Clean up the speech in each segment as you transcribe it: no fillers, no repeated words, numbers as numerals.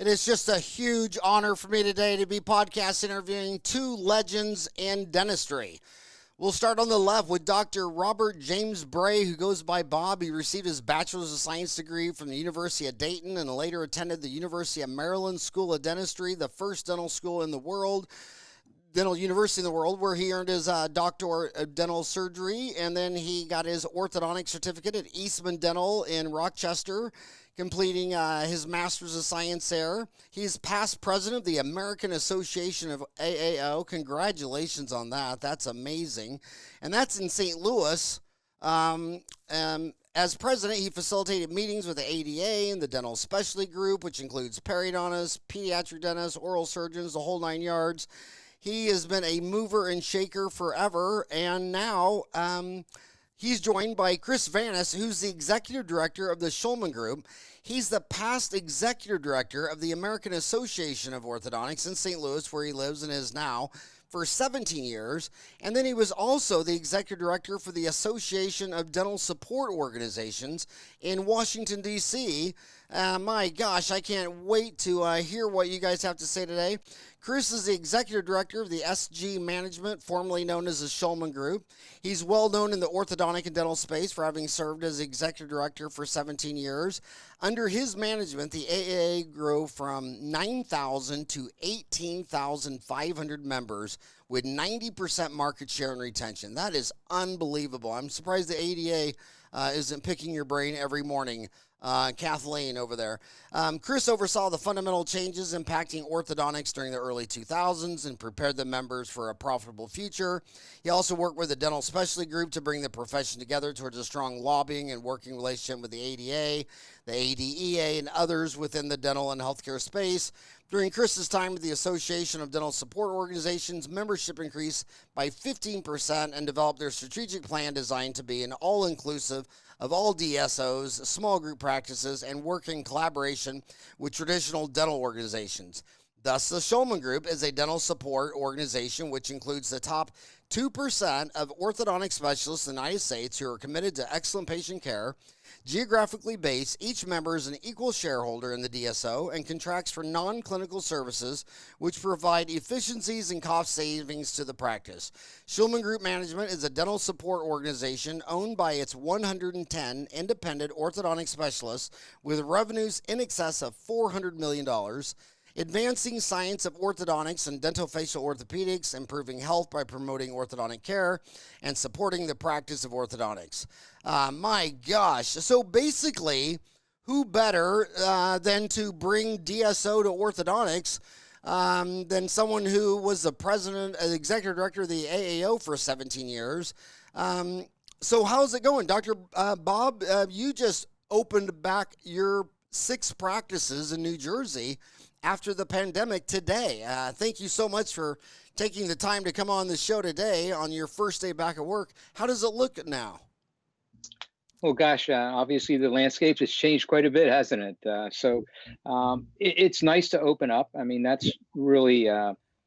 It is just a huge honor for me today to be podcast interviewing two legends in dentistry. We'll start on the left with Dr. Robert James Bray, who goes by Bob. He received his Bachelor's of Science degree from the University of Dayton and later attended the University of Maryland School of Dentistry, the first dental school in the world, dental university in the world, where he earned his Doctorate of Dental Surgery, and then he got his orthodontic certificate at Eastman Dental in Rochester, completing his Master's of Science there. He's past president of the American Association of AAO. Congratulations on that. That's amazing. And that's in St. Louis. As president, he facilitated meetings with the ADA and the dental specialty group, which includes periodontists, pediatric dentists, oral surgeons, the whole nine yards. He has been a mover and shaker forever, and now he's joined by Chris Vranas, who's the executive director of the Schulman Group. He's the past executive director of the American Association of Orthodontics in St. Louis, where he lives and is now, for 17 years. And then he was also the executive director for the Association of Dental Support Organizations in Washington, D.C. My gosh, I can't wait to hear what you guys have to say today. Chris is the executive director of the SG Management, formerly known as the Schulman Group. He's well known in the orthodontic and dental space for having served as executive director for 17 years. Under his management, the AAA grew from 9,000 to 18,500 members with 90% market share and retention. That is unbelievable. I'm surprised the ADA isn't picking your brain every morning. Kathleen over there. Chris oversaw the fundamental changes impacting orthodontics during the early 2000s and prepared the members for a profitable future. He also worked with the dental specialty group to bring the profession together towards a strong lobbying and working relationship with the ADA, the ADEA, and others within the dental and healthcare space. During Chris's time with the Association of Dental Support Organizations, membership increased by 15% and developed their strategic plan designed to be an all-inclusive of all DSOs, small group practices, and work in collaboration with traditional dental organizations. Thus, the Schulman Group is a dental support organization which includes the top 2% of orthodontic specialists in the United States who are committed to excellent patient care. Geographically based, each member is an equal shareholder in the DSO and contracts for non-clinical services which provide efficiencies and cost savings to the practice. Schulman Group Management is a dental support organization owned by its 110 independent orthodontic specialists with revenues in excess of $400 million. Advancing science of orthodontics and dental-facial orthopedics, improving health by promoting orthodontic care, and supporting the practice of orthodontics. My gosh. So basically, who better than to bring DSO to orthodontics than someone who was the president, executive director of the AAO for 17 years. So how's it going? Dr. Bob, you just opened back your 6 practices in New Jersey after the pandemic today. Thank you so much for taking the time to come on the show today on your first day back at work. How does it look now? Well, gosh, obviously the landscape has changed quite a bit, hasn't it? It's nice to open up. I mean, that's really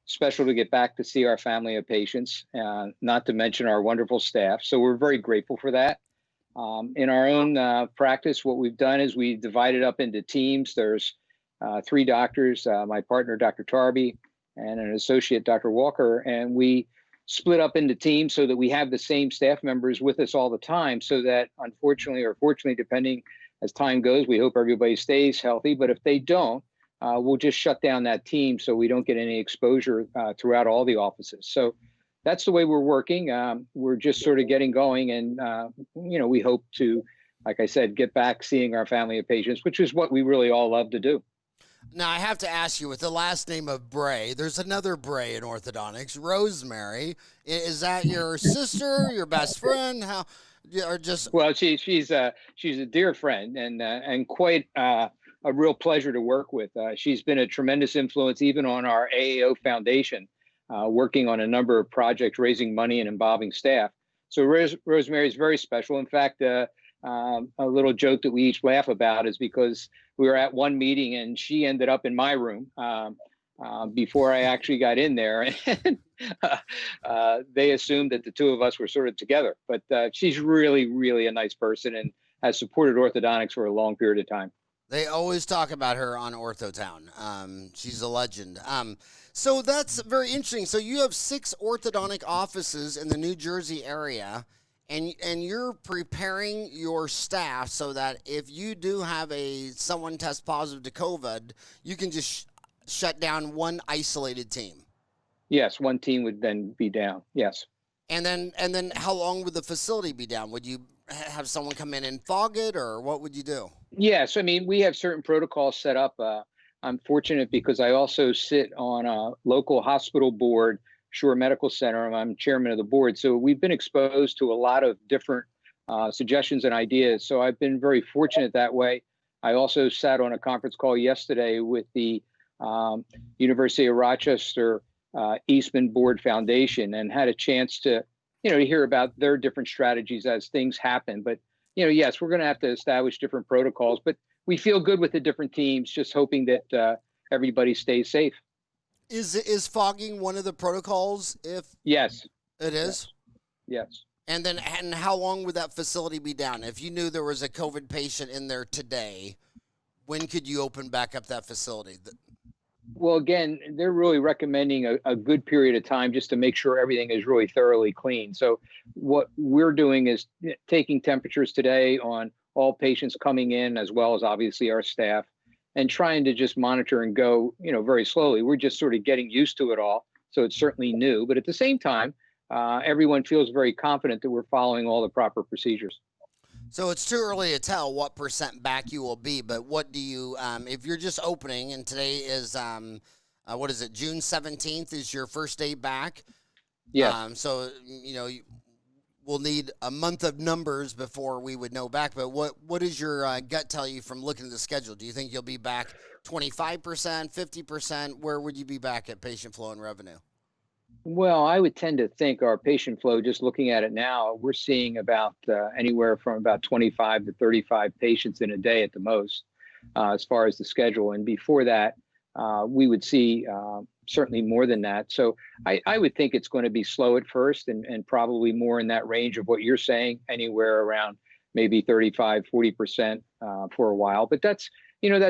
special to get back to see our family of patients, not to mention our wonderful staff. So we're very grateful for that. In our own practice, what we've done is we divided up into teams. There's 3 doctors, my partner, Dr. Tarby, and an associate, Dr. Walker, and we split up into teams so that we have the same staff members with us all the time so that unfortunately or fortunately, depending as time goes, we hope everybody stays healthy. But if they don't, we'll just shut down that team so we don't get any exposure throughout all the offices. So that's the way we're working. We're just sort of getting going. And, we hope to, like I said, get back seeing our family of patients, which is what we really all love to do. Now, I have to ask you, with the last name of Bray, there's another Bray in orthodontics, Rosemary. Is that your sister, your best friend? How, or just? Well, she's a dear friend and quite a real pleasure to work with. She's been a tremendous influence even on our AAO Foundation, working on a number of projects, raising money and involving staff. So Rosemary is very special. In fact, a little joke that we each laugh about is because we were at one meeting and she ended up in my room before I actually got in there. And they assumed that the two of us were sort of together. But she's really, really a nice person and has supported orthodontics for a long period of time. They always talk about her on Orthotown. She's a legend. So that's very interesting. So you have 6 orthodontic offices in the New Jersey area, and you're preparing your staff so that if you do have someone test positive to COVID, you can just shut down one isolated team. Yes, one team would then be down. Yes. And then how long would the facility be down? Would you have someone come in and fog it, or what would you do? Yes, I mean, we have certain protocols set up. I'm fortunate because I also sit on a local hospital board, Shore Medical Center, and I'm chairman of the board. So we've been exposed to a lot of different suggestions and ideas. So I've been very fortunate that way. I also sat on a conference call yesterday with the University of Rochester Eastman Board Foundation and had a chance to, to hear about their different strategies as things happen. But yes, we're going to have to establish different protocols, but we feel good with the different teams, just hoping that everybody stays safe. Is fogging one of the protocols? If Yes, it is, yes. and how long would that facility be down? If you knew there was a COVID patient in there today, when could you open back up that facility? Well, again, they're really recommending a good period of time just to make sure everything is really thoroughly clean. So what we're doing is taking temperatures today on all patients coming in, as well as obviously our staff, and trying to just monitor and go, very slowly. We're just sort of getting used to it all. So it's certainly new, but at the same time, everyone feels very confident that we're following all the proper procedures. So it's too early to tell what % back you will be, but what do you, if you're just opening, and today is, what is it, June 17th is your first day back? Yes. So, we'll need a month of numbers before we would know back, but what does your gut tell you from looking at the schedule? Do you think you'll be back 25%, 50%? Where would you be back at patient flow and revenue? Well, I would tend to think our patient flow, just looking at it now, we're seeing about anywhere from about 25 to 35 patients in a day at the most, as far as the schedule. And before that, we would see certainly more than that. So I would think it's going to be slow at first and probably more in that range of what you're saying, anywhere around maybe 35, 40% for a while. But that's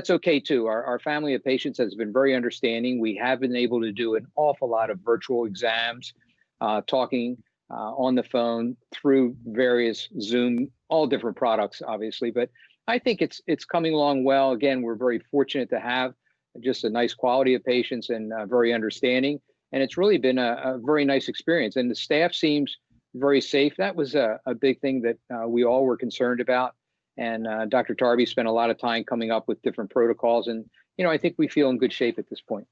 okay too. Our family of patients has been very understanding. We have been able to do an awful lot of virtual exams, talking on the phone through various Zoom, all different products, obviously. But I think it's coming along well. Again, we're very fortunate to have just a nice quality of patients and very understanding. And it's really been a very nice experience. And the staff seems very safe. That was a big thing that we all were concerned about. And Dr. Tarby spent a lot of time coming up with different protocols. And, I think we feel in good shape at this point.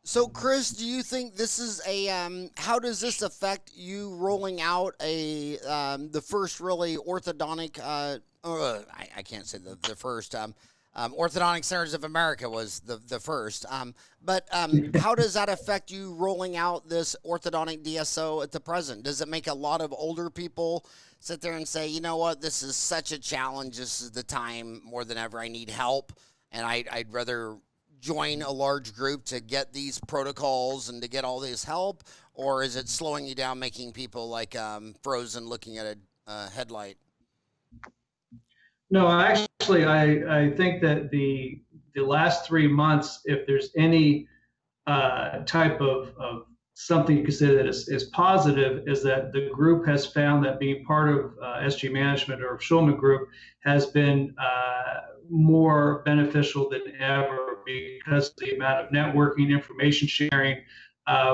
So, Chris, do you think this is how does this affect you rolling out the first really orthodontic, I can't say the first, Orthodontic Centers of America was the first. But how does that affect you rolling out this orthodontic DSO at the present? Does it make a lot of older people sit there and say, you know what, this is such a challenge. This is the time more than ever I need help. And I'd rather join a large group to get these protocols and to get all this help? Or is it slowing you down, making people like frozen looking at a headlight? No, actually, I think that the last 3 months, if there's any type of something you could say that is positive, is that the group has found that being part of SG Management or Schulman Group has been more beneficial than ever because of the amount of networking, information sharing.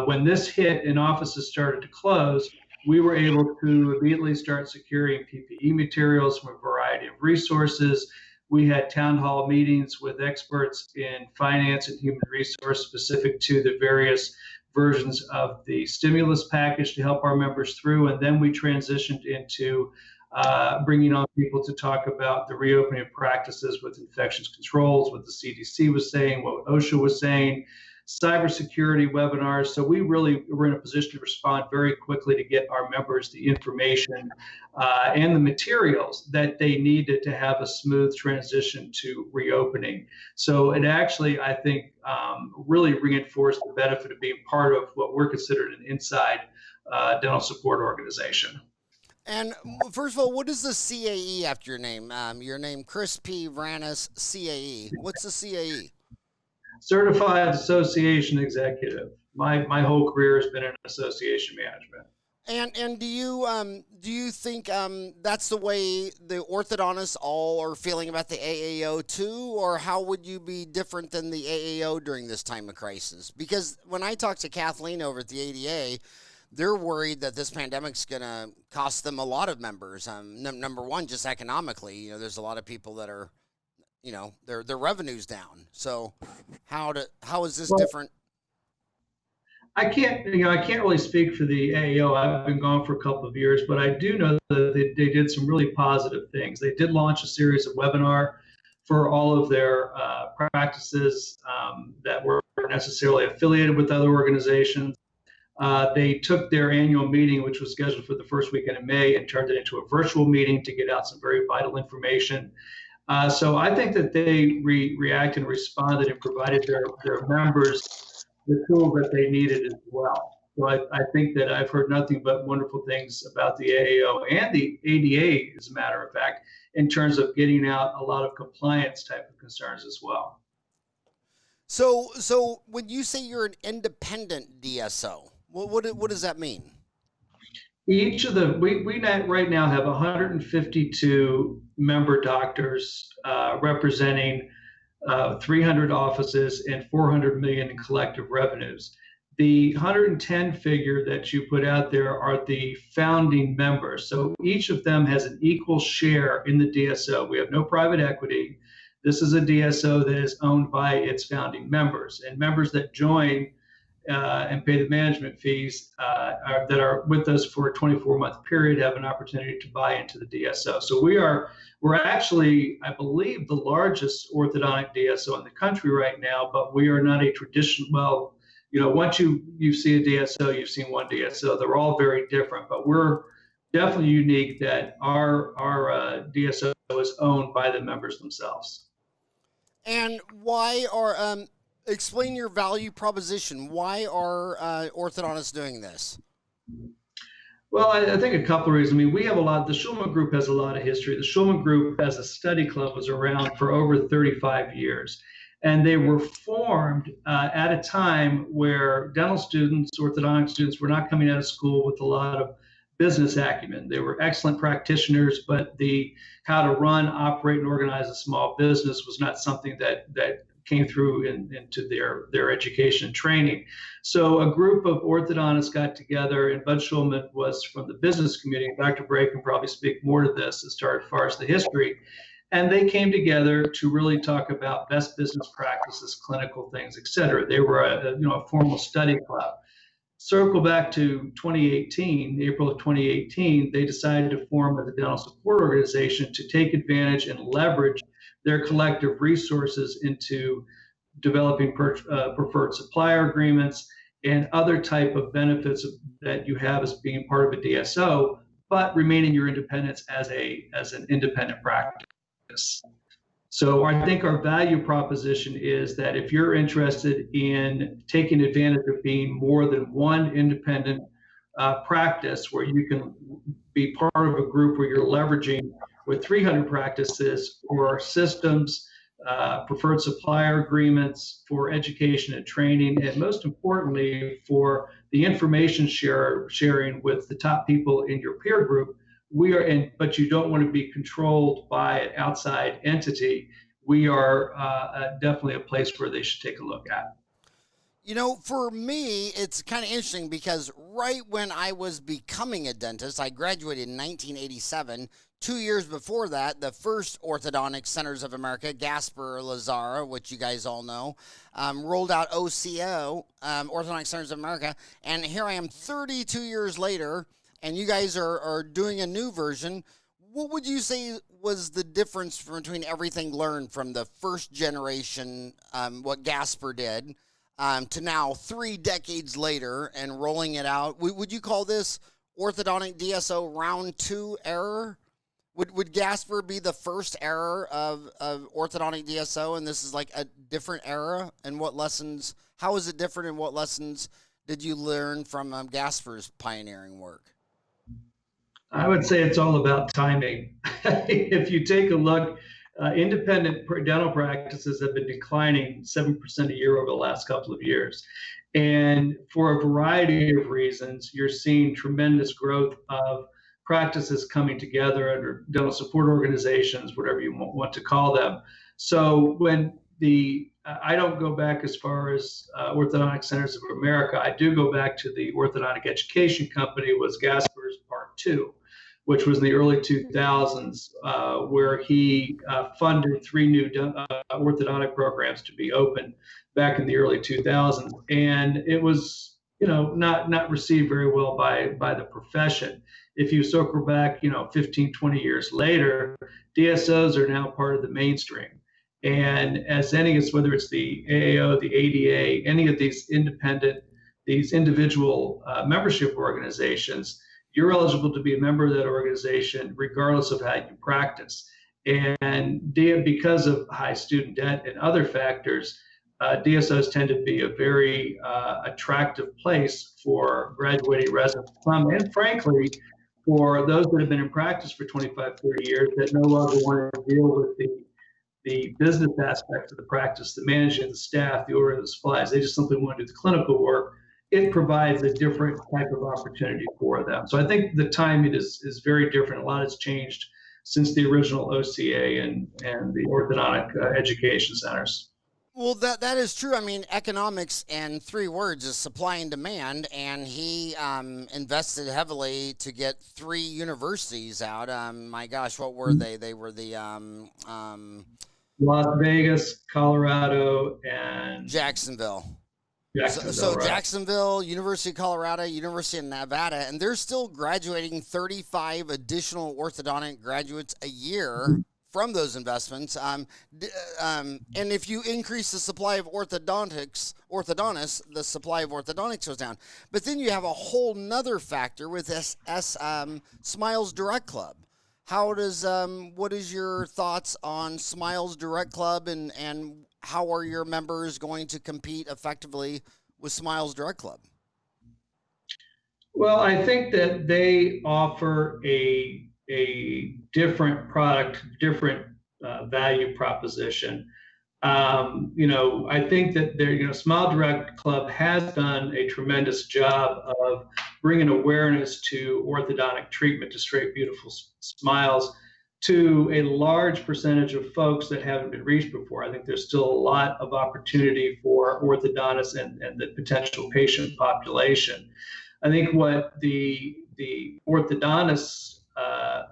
When this hit and offices started to close, we were able to immediately start securing PPE materials from a variety of resources. We had town hall meetings with experts in finance and human resource specific to the various versions of the stimulus package to help our members through. And then we transitioned into bringing on people to talk about the reopening of practices with infectious controls, what the CDC was saying, what OSHA was saying, cybersecurity webinars. So we really were in a position to respond very quickly to get our members the information and the materials that they needed to have a smooth transition to reopening. So it actually, I think, really reinforced the benefit of being part of what we're considered an inside dental support organization. And first of all, what is the CAE after your name, Chris P. Vranas, CAE. What's the CAE? Certified Association Executive. My whole career has been in association management. And do you think that's the way the orthodontists all are feeling about the AAO too, or how would you be different than the AAO during this time of crisis? Because when I talked to Kathleen over at the ADA, they're worried that this pandemic's going to cost them a lot of members. Number one, just economically, there's a lot of people that are, their revenue's down. So how is this different? I can't really speak for the AAO. I've been gone for a couple of years, but I do know that they did some really positive things. They did launch a series of webinar for all of their practices that were necessarily affiliated with other organizations. They took their annual meeting, which was scheduled for the first weekend in May, and turned it into a virtual meeting to get out some very vital information. So I think that they reacted and responded and provided their members the tool that they needed as well. So I think that I've heard nothing but wonderful things about the AAO and the ADA, as a matter of fact, in terms of getting out a lot of compliance type of concerns as well. So when you say you're an independent DSO, what does that mean? Each of the we right now have 152 member doctors representing 300 offices and 400 million in collective revenues. The 110 figure that you put out there are the founding members. So each of them has an equal share in the DSO. We have no private equity. This is a DSO that is owned by its founding members, and members that join and pay the management fees that are with us for a 24-month period have an opportunity to buy into the DSO. So we're actually, I believe, the largest orthodontic DSO in the country right now, but we are not a traditional, well, once you see a DSO, you've seen one DSO. They're all very different, but we're definitely unique that our DSO is owned by the members themselves. And why are explain your value proposition. Why are orthodontists doing this? Well, I think a couple of reasons. I mean, we have the Schulman Group has a lot of history. The Schulman Group as a study club was around for over 35 years. And they were formed at a time where dental students, orthodontic students, were not coming out of school with a lot of business acumen. They were excellent practitioners, but how to run, operate, and organize a small business was not something that came through into their education and training. So a group of orthodontists got together, and Bud Schulman was from the business community. Dr. Bray can probably speak more to this as far as the history. And they came together to really talk about best business practices, clinical things, et cetera. They were a formal study club. Circle back to 2018, April of 2018, they decided to form a dental support organization to take advantage and leverage their collective resources into developing preferred supplier agreements and other type of benefits that you have as being part of a DSO, but remaining your independence as an independent practice. So I think our value proposition is that if you're interested in taking advantage of being more than one independent practice where you can be part of a group where you're leveraging with 300 practices for systems, preferred supplier agreements, for education and training, and most importantly, for the information sharing with the top people in your peer group, but you don't want to be controlled by an outside entity. We are definitely a place where they should take a look at. For me, it's kind of interesting because right when I was becoming a dentist, I graduated in 1987. 2 years before that, the first Orthodontic Centers of America, Gasper Lazara, which you guys all know, rolled out O.C.E.O., Orthodontic Centers of America. And here I am 32 years later, and you guys are doing a new version. What would you say was the difference between everything learned from the first generation, what Gasper did, to now 3 decades later and rolling it out? Would you call this orthodontic DSO round 2 error? Would Gasper be the first error of orthodontic DSO, and this is like a different era? And how is it different, and what lessons did you learn from Gasper's pioneering work? I would say it's all about timing. If you take a look, independent dental practices have been declining 7% a year over the last couple of years. And for a variety of reasons, you're seeing tremendous growth of practices coming together under dental support organizations, whatever you want to call them. So when I don't go back as far as Orthodontic Centers of America. I do go back to the Orthodontic Education Company, was Gasper's Part 2, which was in the early 2000s, where he funded 3 new orthodontic programs to be opened back in the early 2000s. And it was, not received very well by the profession. If you circle back, 15, 20 years later, DSOs are now part of the mainstream. And as whether it's the AAO, the ADA, any of these individual membership organizations, you're eligible to be a member of that organization regardless of how you practice. And because of high student debt and other factors, DSOs tend to be a very attractive place for graduating residents to come, and frankly, for those that have been in practice for 25, 30 years that no longer want to deal with the business aspects of the practice, the managing the staff, the ordering of the supplies. They just simply want to do the clinical work. It provides a different type of opportunity for them. So I think the timing is very different. A lot has changed since the original OCA and the orthodontic education centers. Well, that is true. I mean, economics in 3 words is supply and demand, and he invested heavily to get 3 universities out. My gosh, what were they? They were the Las Vegas, Colorado, and Jacksonville. So right. Jacksonville, University of Colorado, University of Nevada, and they're still graduating 35 additional orthodontic graduates a year from those investments. And if you increase the supply of orthodontists, the supply of orthodontics goes down. But then you have a whole nother factor with Smiles Direct Club. What is your thoughts on Smiles Direct Club, and how are your members going to compete effectively with Smiles Direct Club? Well, I think that they offer a different product, different value proposition. I think that Smile Direct Club has done a tremendous job of bringing awareness to orthodontic treatment, to straight, beautiful smiles, to a large percentage of folks that haven't been reached before. I think there's still a lot of opportunity for orthodontists and the potential patient population. I think what the orthodontist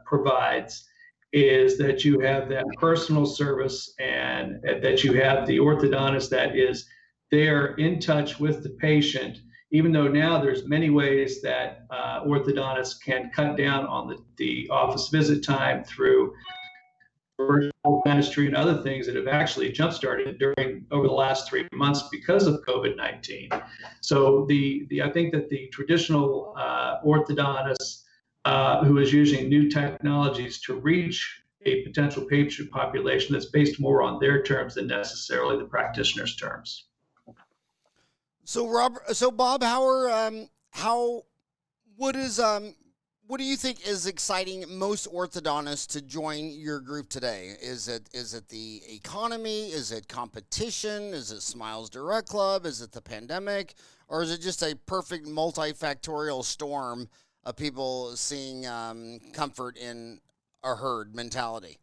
provides is that you have that personal service, and that you have the orthodontist that is there in touch with the patient, even though now there's many ways that orthodontists can cut down on the office visit time through virtual dentistry and other things that have actually jump-started over the last 3 months because of COVID-19. So I think that the traditional orthodontist who is using new technologies to reach a potential patient population that's based more on their terms than necessarily the practitioner's terms. So Bob, what do you think is exciting most orthodontists to join your group today? Is it the economy? Is it competition? Is it Smiles Direct Club? Is it the pandemic? Or is it just a perfect multifactorial storm of people seeing comfort in a herd mentality?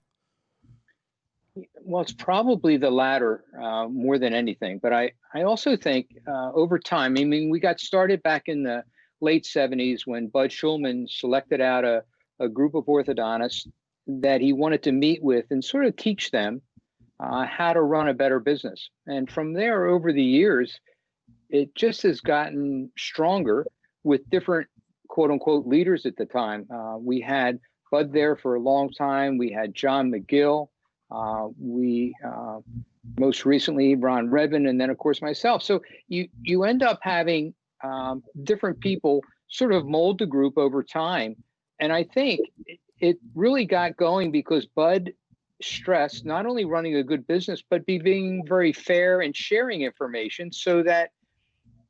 Well, it's probably the latter more than anything. But I also think over time, I mean, we got started back in the late 70s when Bud Schulman selected out a group of orthodontists that he wanted to meet with and sort of teach them how to run a better business. And from there, over the years, it just has gotten stronger with different quote unquote leaders at the time. We had Bud there for a long time. We had John McGill. We most recently Ron Redmond, and then of course myself. So you end up having different people sort of mold the group over time. And I think it really got going because Bud stressed not only running a good business, but being very fair and sharing information so that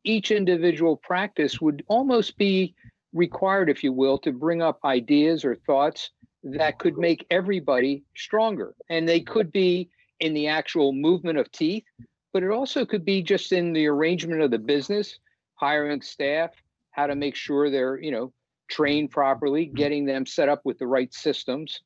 each individual practice would almost be required, if you will, to bring up ideas or thoughts that could make everybody stronger. And they could be in the actual movement of teeth, but it also could be just in the arrangement of the business, hiring staff, how to make sure they're, trained properly, getting them set up with the right systems.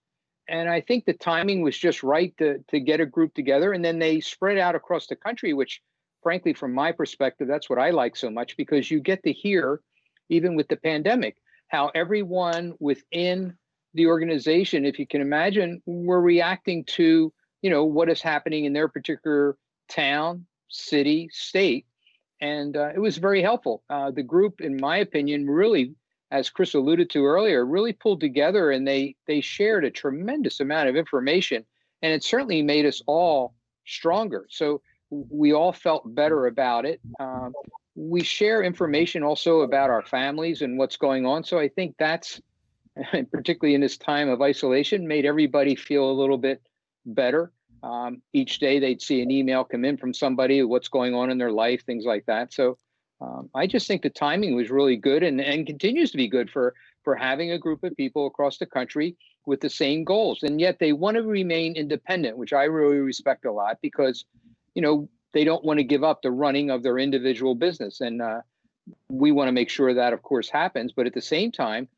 And I think the timing was just right to get a group together. And then they spread out across the country, which frankly, from my perspective, that's what I like so much, because you get to hear, even with the pandemic, how everyone within the organization, if you can imagine, were reacting to, what is happening in their particular town, city, state. And it was very helpful. The group, in my opinion, really, as Chris alluded to earlier, really pulled together, and they shared a tremendous amount of information, and it certainly made us all stronger. So we all felt better about it. We share information also about our families and what's going on. So I think that's, particularly in this time of isolation, made everybody feel a little bit better. Each day they'd see an email come in from somebody, what's going on in their life, things like that. So I just think the timing was really good, and continues to be good for having a group of people across the country with the same goals. And yet they want to remain independent, which I really respect a lot, because, they don't want to give up the running of their individual business. And we want to make sure that, of course, happens. But at the same time,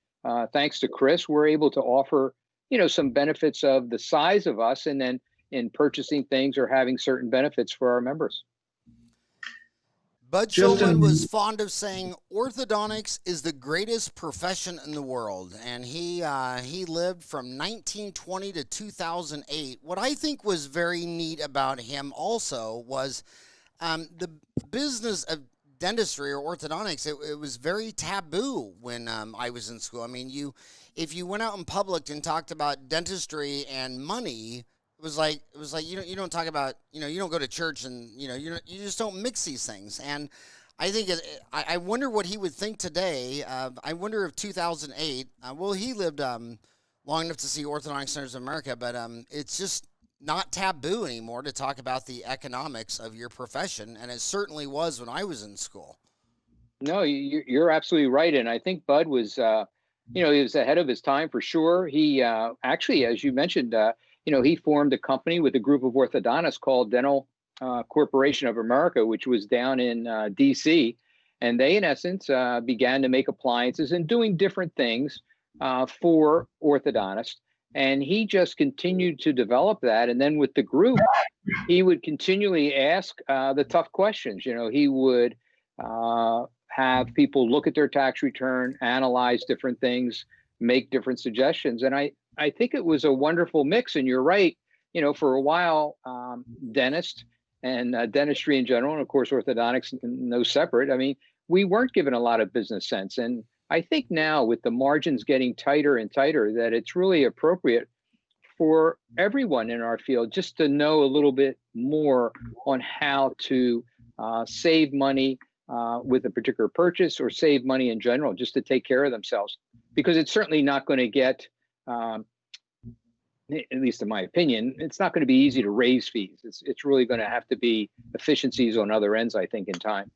thanks to Chris, we're able to offer, some benefits of the size of us, and then in purchasing things or having certain benefits for our members. Bud Schulman was fond of saying, orthodontics is the greatest profession in the world. And he lived from 1920 to 2008. What I think was very neat about him also was the business of dentistry or orthodontics. It was very taboo when I was in school. I mean, if you went out in public and talked about dentistry and money, it was like you don't talk about, you don't go to church, and you just don't mix these things. And I think I wonder what he would think today. I wonder if 2008. He lived long enough to see Orthodontic Centers of America, but it's just not taboo anymore to talk about the economics of your profession, and it certainly was when I was in school. No, you're absolutely right, and I think Bud was, he was ahead of his time for sure. He actually, as you mentioned, he formed a company with a group of orthodontists called Dental Corporation of America, which was down in DC. And they, in essence, began to make appliances and doing different things for orthodontists. And he just continued to develop that. And then with the group, he would continually ask the tough questions. He would have people look at their tax return, analyze different things, make different suggestions. And I think it was a wonderful mix. And you're right, for a while, dentists and dentistry in general, and of course, orthodontics, no separate. I mean, we weren't given a lot of business sense. And I think now, with the margins getting tighter and tighter, that it's really appropriate for everyone in our field just to know a little bit more on how to save money with a particular purchase, or save money in general, just to take care of themselves. Because it's certainly not going to get, at least in my opinion, it's not going to be easy to raise fees. It's really going to have to be efficiencies on other ends, I think, in time.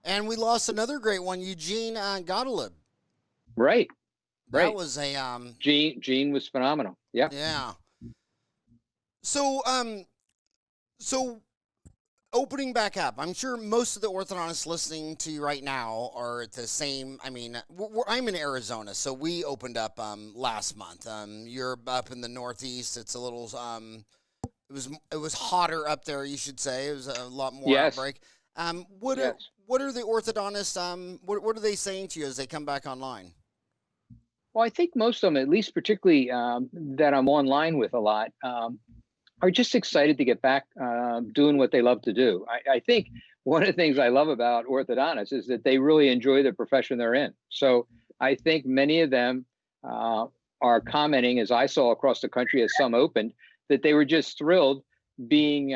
And we lost another great one, Eugene Gottlieb. Right. That was a Gene was phenomenal. Yeah. Yeah. So opening back up, I'm sure most of the orthodontists listening to you right now are at the same. I mean, I'm in Arizona, so we opened up last month. You're up in the Northeast. It's a little it was hotter up there, you should say. It was a lot more outbreak. What are the orthodontists? What are they saying to you as they come back online? Well, I think most of them, at least particularly that I'm online with a lot, are just excited to get back doing what they love to do. I think one of the things I love about orthodontists is that they really enjoy the profession they're in. So I think many of them are commenting, as I saw across the country as some opened, that they were just thrilled being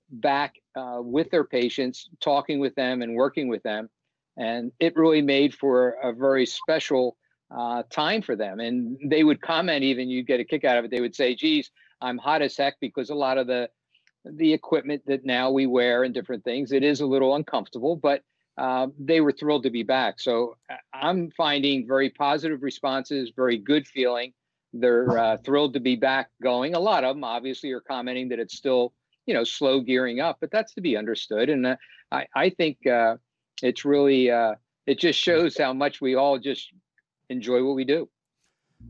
back with their patients, talking with them and working with them. And it really made for a very special time for them. And they would comment, even you'd get a kick out of it. They would say, geez, I'm hot as heck, because a lot of the equipment that now we wear and different things, it is a little uncomfortable, but they were thrilled to be back. So I'm finding very positive responses, very good feeling. They're thrilled to be back going. A lot of them obviously are commenting that it's still, slow gearing up, but that's to be understood. And I think it's really, it just shows how much we all just enjoy what we do.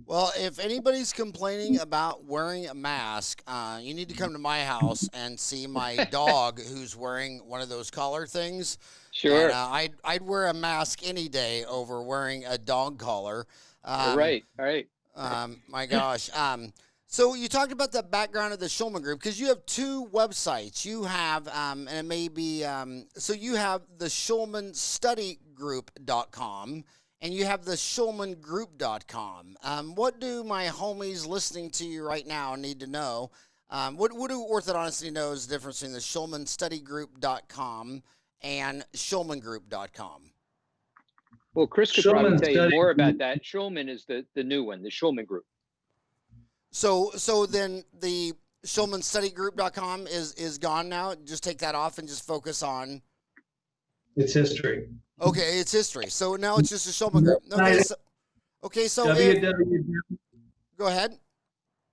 Well, if anybody's complaining about wearing a mask, you need to come to my house and see my dog who's wearing one of those collar things. Sure. And, I'd wear a mask any day over wearing a dog collar. Right. My gosh. So you talked about the background of the Schulman Group because you have two websites. You have, and it may be, so you have the SchulmanStudyGroup.com and you have the SchulmanGroup.com. What do my homies listening to you right now need to know? What do orthodontists need to know is the difference between the SchulmanStudyGroup.com and SchulmanGroup.com? Well, Chris could probably tell you more about that. Schulman is the new one, the Schulman Group. So then the SchulmanStudyGroup.com is gone now. Just take that off and just focus on. It's history. Okay, it's history. So now it's just a Schulman Group. Okay, so go ahead. I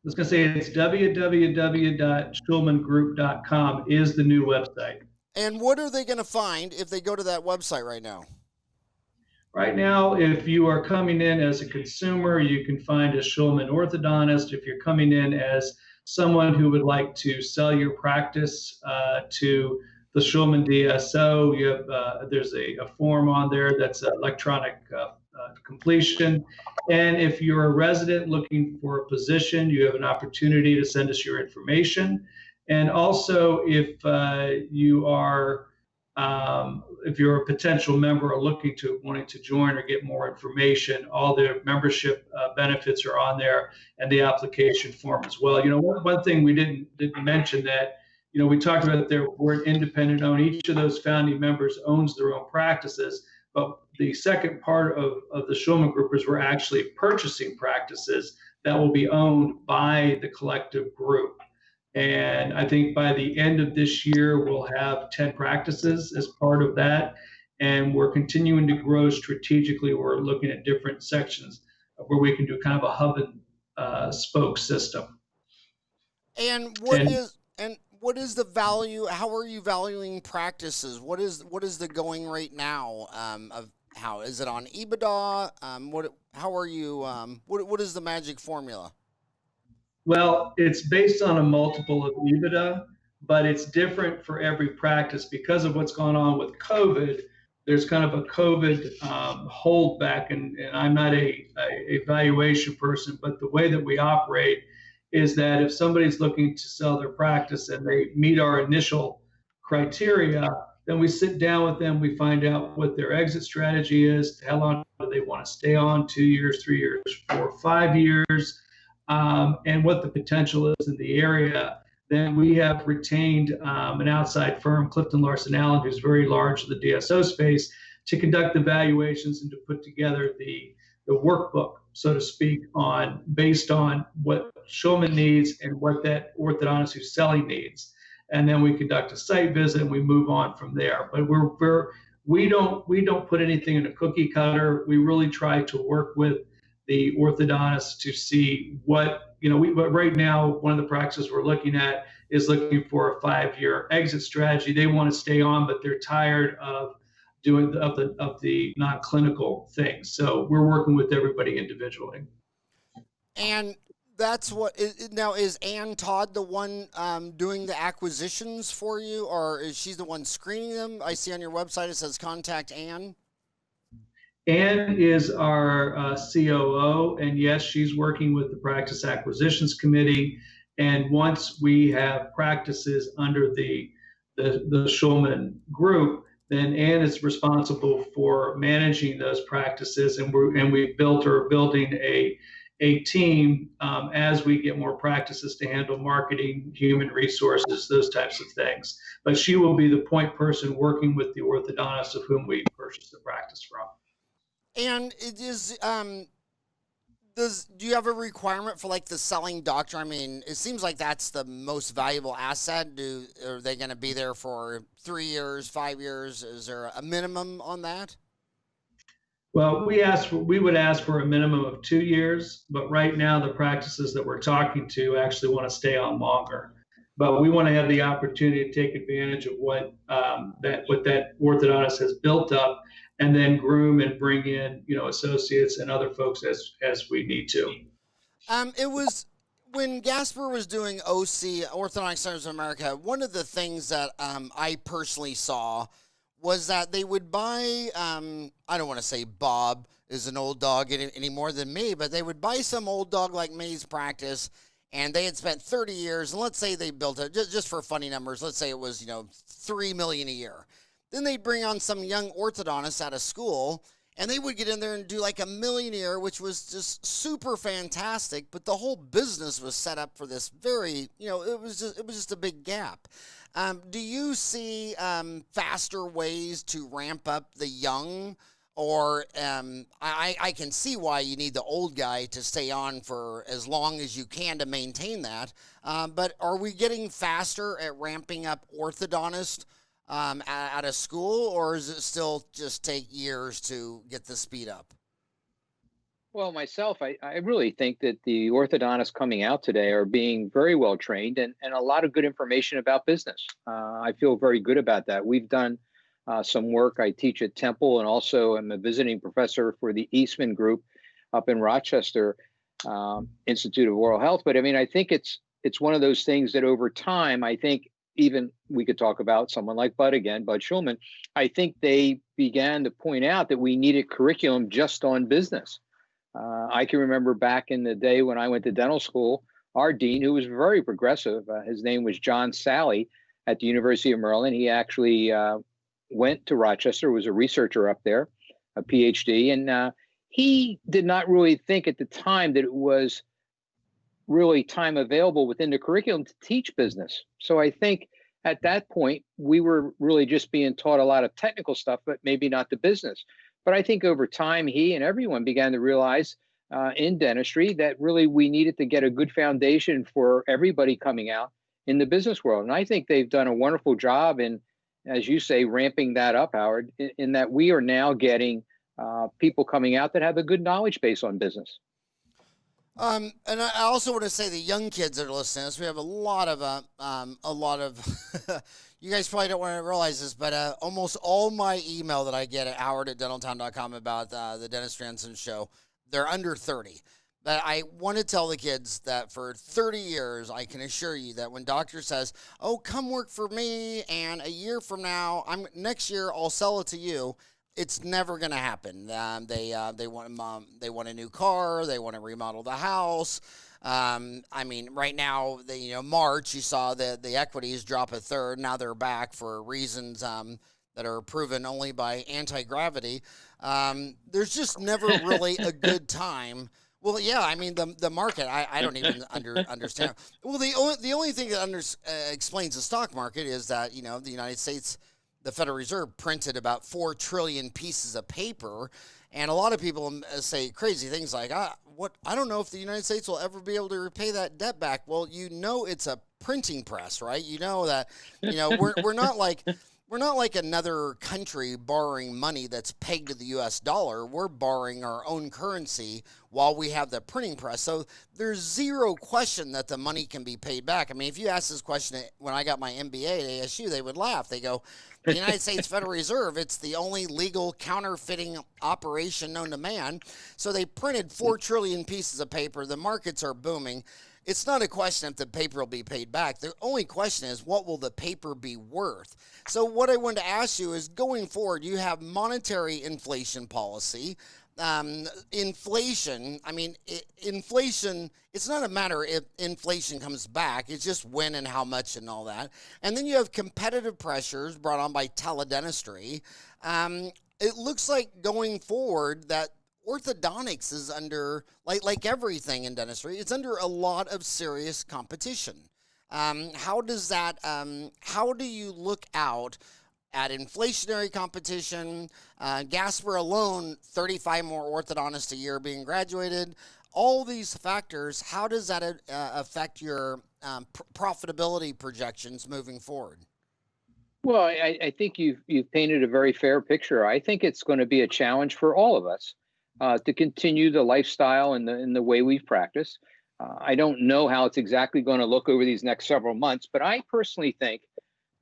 was going to say it's www.schulmangroup.com is the new website. And what are they going to find if they go to that website right now? Right now, if you are coming in as a consumer, you can find a Schulman orthodontist. If you're coming in as someone who would like to sell your practice to the Schulman DSO, you have there's a form on there that's electronic completion. And if you're a resident looking for a position, you have an opportunity to send us your information. And also, if you're a potential member or wanting to join or get more information, all the membership benefits are on there and the application form as well. One thing we didn't mention that, we talked about the word independent owned. Each of those founding members owns their own practices, but the second part of the Schulman Group is we're actually purchasing practices that will be owned by the collective group. And I think by the end of this year, we'll have 10 practices as part of that. And we're continuing to grow strategically. We're looking at different sections where we can do kind of a hub and spoke system. And what is the value? How are you valuing practices? What is the going rate now? How is it on EBITDA? How are you? What is the magic formula? Well, it's based on a multiple of EBITDA, but it's different for every practice because of what's going on with COVID. There's kind of a COVID holdback, and I'm not a valuation person, but the way that we operate is that if somebody's looking to sell their practice and they meet our initial criteria, then we sit down with them, we find out what their exit strategy is, how long do they want to stay on, 2 years, 3 years, 4 or 5 years, and what the potential is in the area. Then we have retained an outside firm, Clifton Larson Allen, who's very large in the DSO space, to conduct evaluations and to put together the workbook, so to speak, based on what Schulman needs and what that orthodontist who's selling needs. And then we conduct a site visit and we move on from there. But we don't put anything in a cookie cutter. We really try to work with the orthodontist to see what, but right now, one of the practices we're looking at is looking for a 5-year exit strategy. They want to stay on, but they're tired of doing the non-clinical things. So we're working with everybody individually. And that's what now is Ann Todd the one doing the acquisitions for you, or is she the one screening them? I see on your website it says contact Ann. Ann is our COO, and yes, she's working with the Practice Acquisitions Committee. And once we have practices under the Schulman Group, then Ann is responsible for managing those practices, and we are building a team as we get more practices to handle marketing, human resources, those types of things. But she will be the point person working with the orthodontist of whom we purchase the practice from. And it is Do you have a requirement for like the selling doctor? I mean, it seems like that's the most valuable asset. Are they going to be there for 3 years, 5 years? Is there a minimum on that? Well, we would ask for a minimum of 2 years, but right now the practices that we're talking to actually want to stay on longer. But we want to have the opportunity to take advantage of what that orthodontist has built up, and then groom and bring in, associates and other folks as we need to. It was when Gasper was doing OC, Orthodontic Centers of America. One of the things that I personally saw was that they would buy, I don't want to say Bob is an old dog any more than me, but they would buy some old dog like me's practice, and they had spent 30 years, and let's say they built it, just for funny numbers, let's say it was, $3 million a year. Then they'd bring on some young orthodontist out of school, and they would get in there and do like $1 million a year, which was just super fantastic, but the whole business was set up for this very, it was just a big gap. Do you see faster ways to ramp up the young? Or I can see why you need the old guy to stay on for as long as you can to maintain that. But are we getting faster at ramping up orthodontists at a school, or is it still just take years to get the speed up? Well, myself, I really think that the orthodontists coming out today are being very well trained and a lot of good information about business. I feel very good about that. We've done some work. I teach at Temple, and also I'm a visiting professor for the Eastman group up in Rochester, Institute of Oral Health. But I mean, I think it's one of those things that over time, I think even we could talk about someone like Bud Schulman. I think they began to point out that we needed curriculum just on business. I can remember back in the day when I went to dental school, our dean, who was very progressive, his name was John Sally at the University of Maryland. He actually went to Rochester, was a researcher up there, a PhD, and he did not really think at the time that it was really time available within the curriculum to teach business. So I think at that point, we were really just being taught a lot of technical stuff, but maybe not the business. But I think over time, he and everyone began to realize in dentistry that really we needed to get a good foundation for everybody coming out in the business world. And I think they've done a wonderful job in, as you say, ramping that up, Howard, in that we are now getting people coming out that have a good knowledge base on business. And I also want to say the young kids that are listening to this, we have a lot of you guys probably don't want to realize this, but almost all my email that I get at howard@dentaltown.com about the Dentistry Ensign show, they're under 30. But I want to tell the kids that for 30 years, I can assure you that when doctor says, oh, come work for me, and a year from now, next year I'll sell it to you, it's never going to happen. They want a new car. They want to remodel the house. I mean, right now, March, you saw the equities drop a third. Now they're back for reasons that are proven only by anti-gravity. There's just never really a good time. Well, yeah, I mean, the market, I don't even understand. Well, the only thing that explains the stock market is that, the United States, the Federal Reserve printed about 4 trillion pieces of paper, and a lot of people say crazy things like, I don't know if the United States will ever be able to repay that debt back. Well, it's a printing press, right? You know that, we're not like another country borrowing money that's pegged to the U.S. dollar. We're borrowing our own currency while we have the printing press. So there's zero question that the money can be paid back. I mean, if you ask this question when I got my MBA at ASU, they would laugh. They go, the United States Federal Reserve, it's the only legal counterfeiting operation known to man. So they printed 4 trillion pieces of paper. The markets are booming. It's not a question if the paper will be paid back. The only question is, what will the paper be worth? So what I wanted to ask you is, going forward, you have monetary inflation policy. Inflation, inflation, it's not a matter if inflation comes back. It's just when and how much and all that. And then you have competitive pressures brought on by teledentistry. It looks like going forward that orthodontics is under, like everything in dentistry, it's under a lot of serious competition. How do you look out at inflationary competition? Gasper alone, 35 more orthodontists a year being graduated. all these factors, how does that affect your profitability projections moving forward? Well, I think you've painted a very fair picture. I think it's going to be a challenge for all of us to continue the lifestyle and the way we've practiced. I don't know how it's exactly going to look over these next several months, but I personally think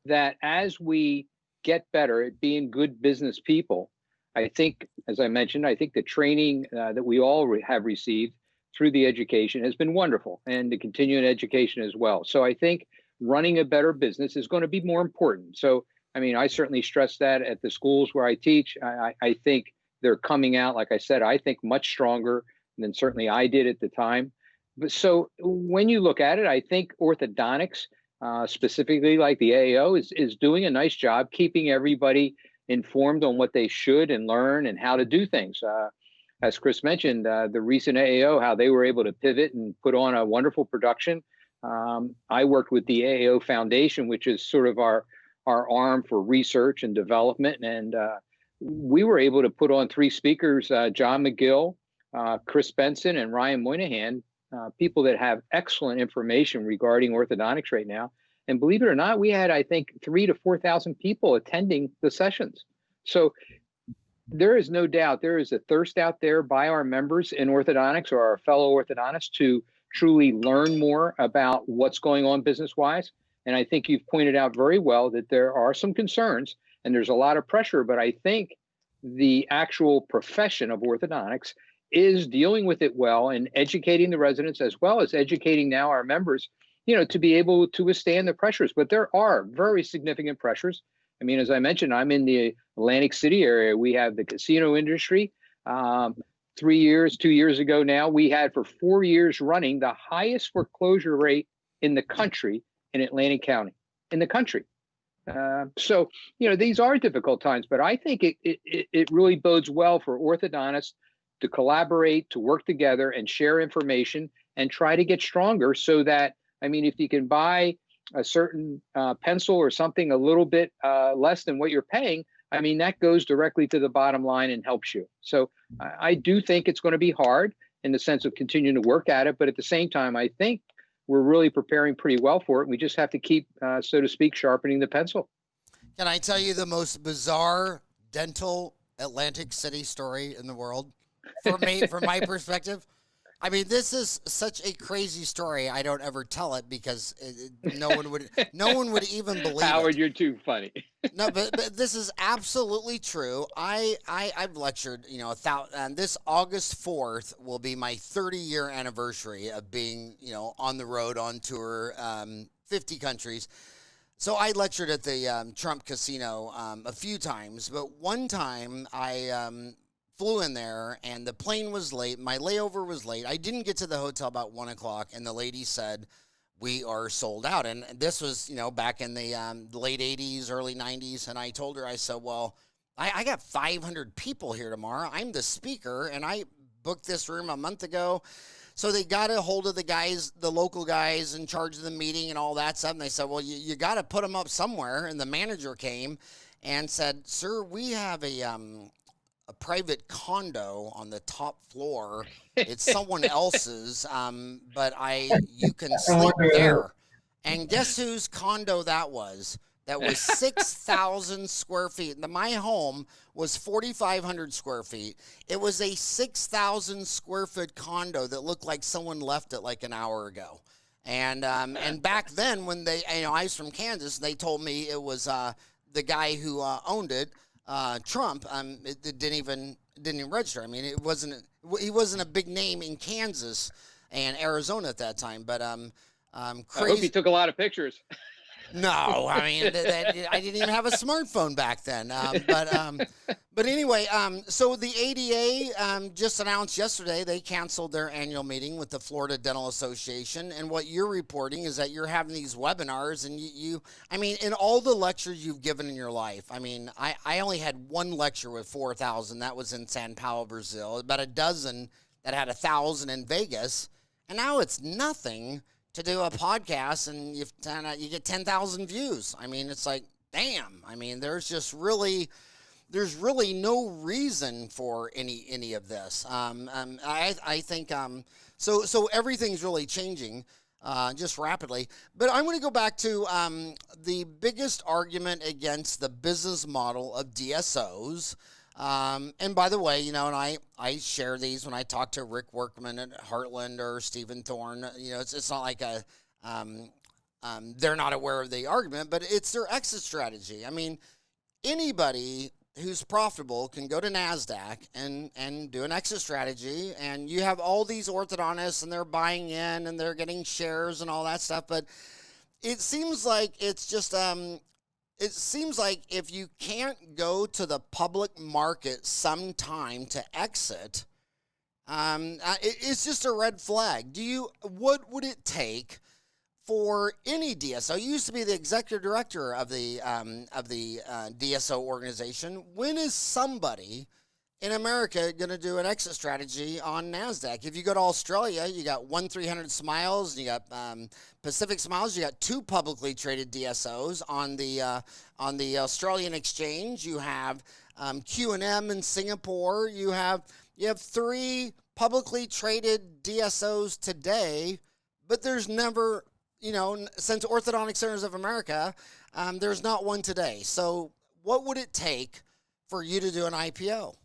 that as we get better at being good business people, I think, as I mentioned, I think the training that we all have received through the education has been wonderful, and the continuing education as well. So I think running a better business is going to be more important. So, I mean, I certainly stress that at the schools where I teach. I think they're coming out, like I said, I think much stronger than certainly I did at the time. But so when you look at it, I think orthodontics, specifically like the A.O., is doing a nice job keeping everybody informed on what they should and learn and how to do things. As Chris mentioned, the recent A.O., how they were able to pivot and put on a wonderful production. I worked with the A.O. Foundation, which is sort of our arm for research and development. And we were able to put on 3 speakers, John McGill, Chris Benson, and Ryan Moynihan, people that have excellent information regarding orthodontics right now. And believe it or not, we had, I think, 3,000 to 4,000 people attending the sessions. So there is no doubt there is a thirst out there by our members in orthodontics or our fellow orthodontists to truly learn more about what's going on business-wise. And I think you've pointed out very well that there are some concerns and there's a lot of pressure, but I think the actual profession of orthodontics is dealing with it well and educating the residents as well as educating now our members, to be able to withstand the pressures. But there are very significant pressures. I mean, as I mentioned, I'm in the Atlantic City area. We have the casino industry. 2 years ago now, we had for 4 years running the highest foreclosure rate in the country in Atlantic County, in the country. So, these are difficult times, but I think it really bodes well for orthodontists to collaborate, to work together and share information and try to get stronger so that, I mean, if you can buy a certain pencil or something a little bit less than what you're paying, I mean, that goes directly to the bottom line and helps you. So I do think it's going to be hard in the sense of continuing to work at it. But at the same time, I think we're really preparing pretty well for it. We just have to keep, so to speak, sharpening the pencil. Can I tell you the most bizarre dental Atlantic City story in the world? For me, from my perspective, I mean, this is such a crazy story. I don't ever tell it because no one would even believe Howard, it. you're too funny. No, but this is absolutely true. I've lectured, and this August 4th will be my 30-year anniversary of being, on the road, on tour, 50 countries. So I lectured at the Trump Casino a few times, but one time I flew in there and the plane was late. My layover was late. I didn't get to the hotel about 1 o'clock, and the lady said, "We are sold out." And this was, back in the late 80s, early 90s. And I told her, I said, well, I got 500 people here tomorrow. I'm the speaker, and I booked this room a month ago. So they got a hold of the guys, the local guys in charge of the meeting and all that stuff. And they said, well, you got to put them up somewhere. And the manager came and said, "Sir, we have a private condo on the top floor. It's someone else's, but you can sleep there." And guess whose condo that was? That was 6,000 square feet. My home was 4,500 square feet. It was a 6,000 square foot condo that looked like someone left it like an hour ago. And back then, when I was from Kansas, they told me it was the guy who owned it, Trump. It didn't even register. I mean, he wasn't a big name in Kansas and Arizona at that time. But crazy. I hope he took a lot of pictures. No, I mean, I didn't even have a smartphone back then. But anyway, so the ADA just announced yesterday they canceled their annual meeting with the Florida Dental Association. And what you're reporting is that you're having these webinars, and I mean, in all the lectures you've given in your life, I mean, I only had one lecture with 4,000. That was in San Paulo, Brazil. About a dozen that had 1,000 in Vegas. And now it's nothing to do a podcast, and you get 10,000 views. I mean, it's like, damn. I mean, there's just really, there's really no reason for any of this. I think so everything's really changing just rapidly. But I'm going to go back to the biggest argument against the business model of DSOs. And by the way, and I share these when I talk to Rick Workman at Heartland or Stephen Thorne. It's not like they're not aware of the argument, but it's their exit strategy. I mean, anybody who's profitable can go to NASDAQ and do an exit strategy, and you have all these orthodontists, and they're buying in, and they're getting shares and all that stuff, but it seems like it's just, it seems like if you can't go to the public market sometime to exit, it's just a red flag. What would it take for any DSO? You used to be the executive director of the DSO organization. When is somebody in America going to do an exit strategy on NASDAQ? If you go to Australia, you got 1-300 Smiles, and you got Pacific Smiles. You got 2 publicly traded DSOs on the Australian exchange. You have Q&M in Singapore. You have 3 publicly traded DSOs today, but there's never, since Orthodontic Centers of America, there's not one today. So what would it take for you to do an IPO?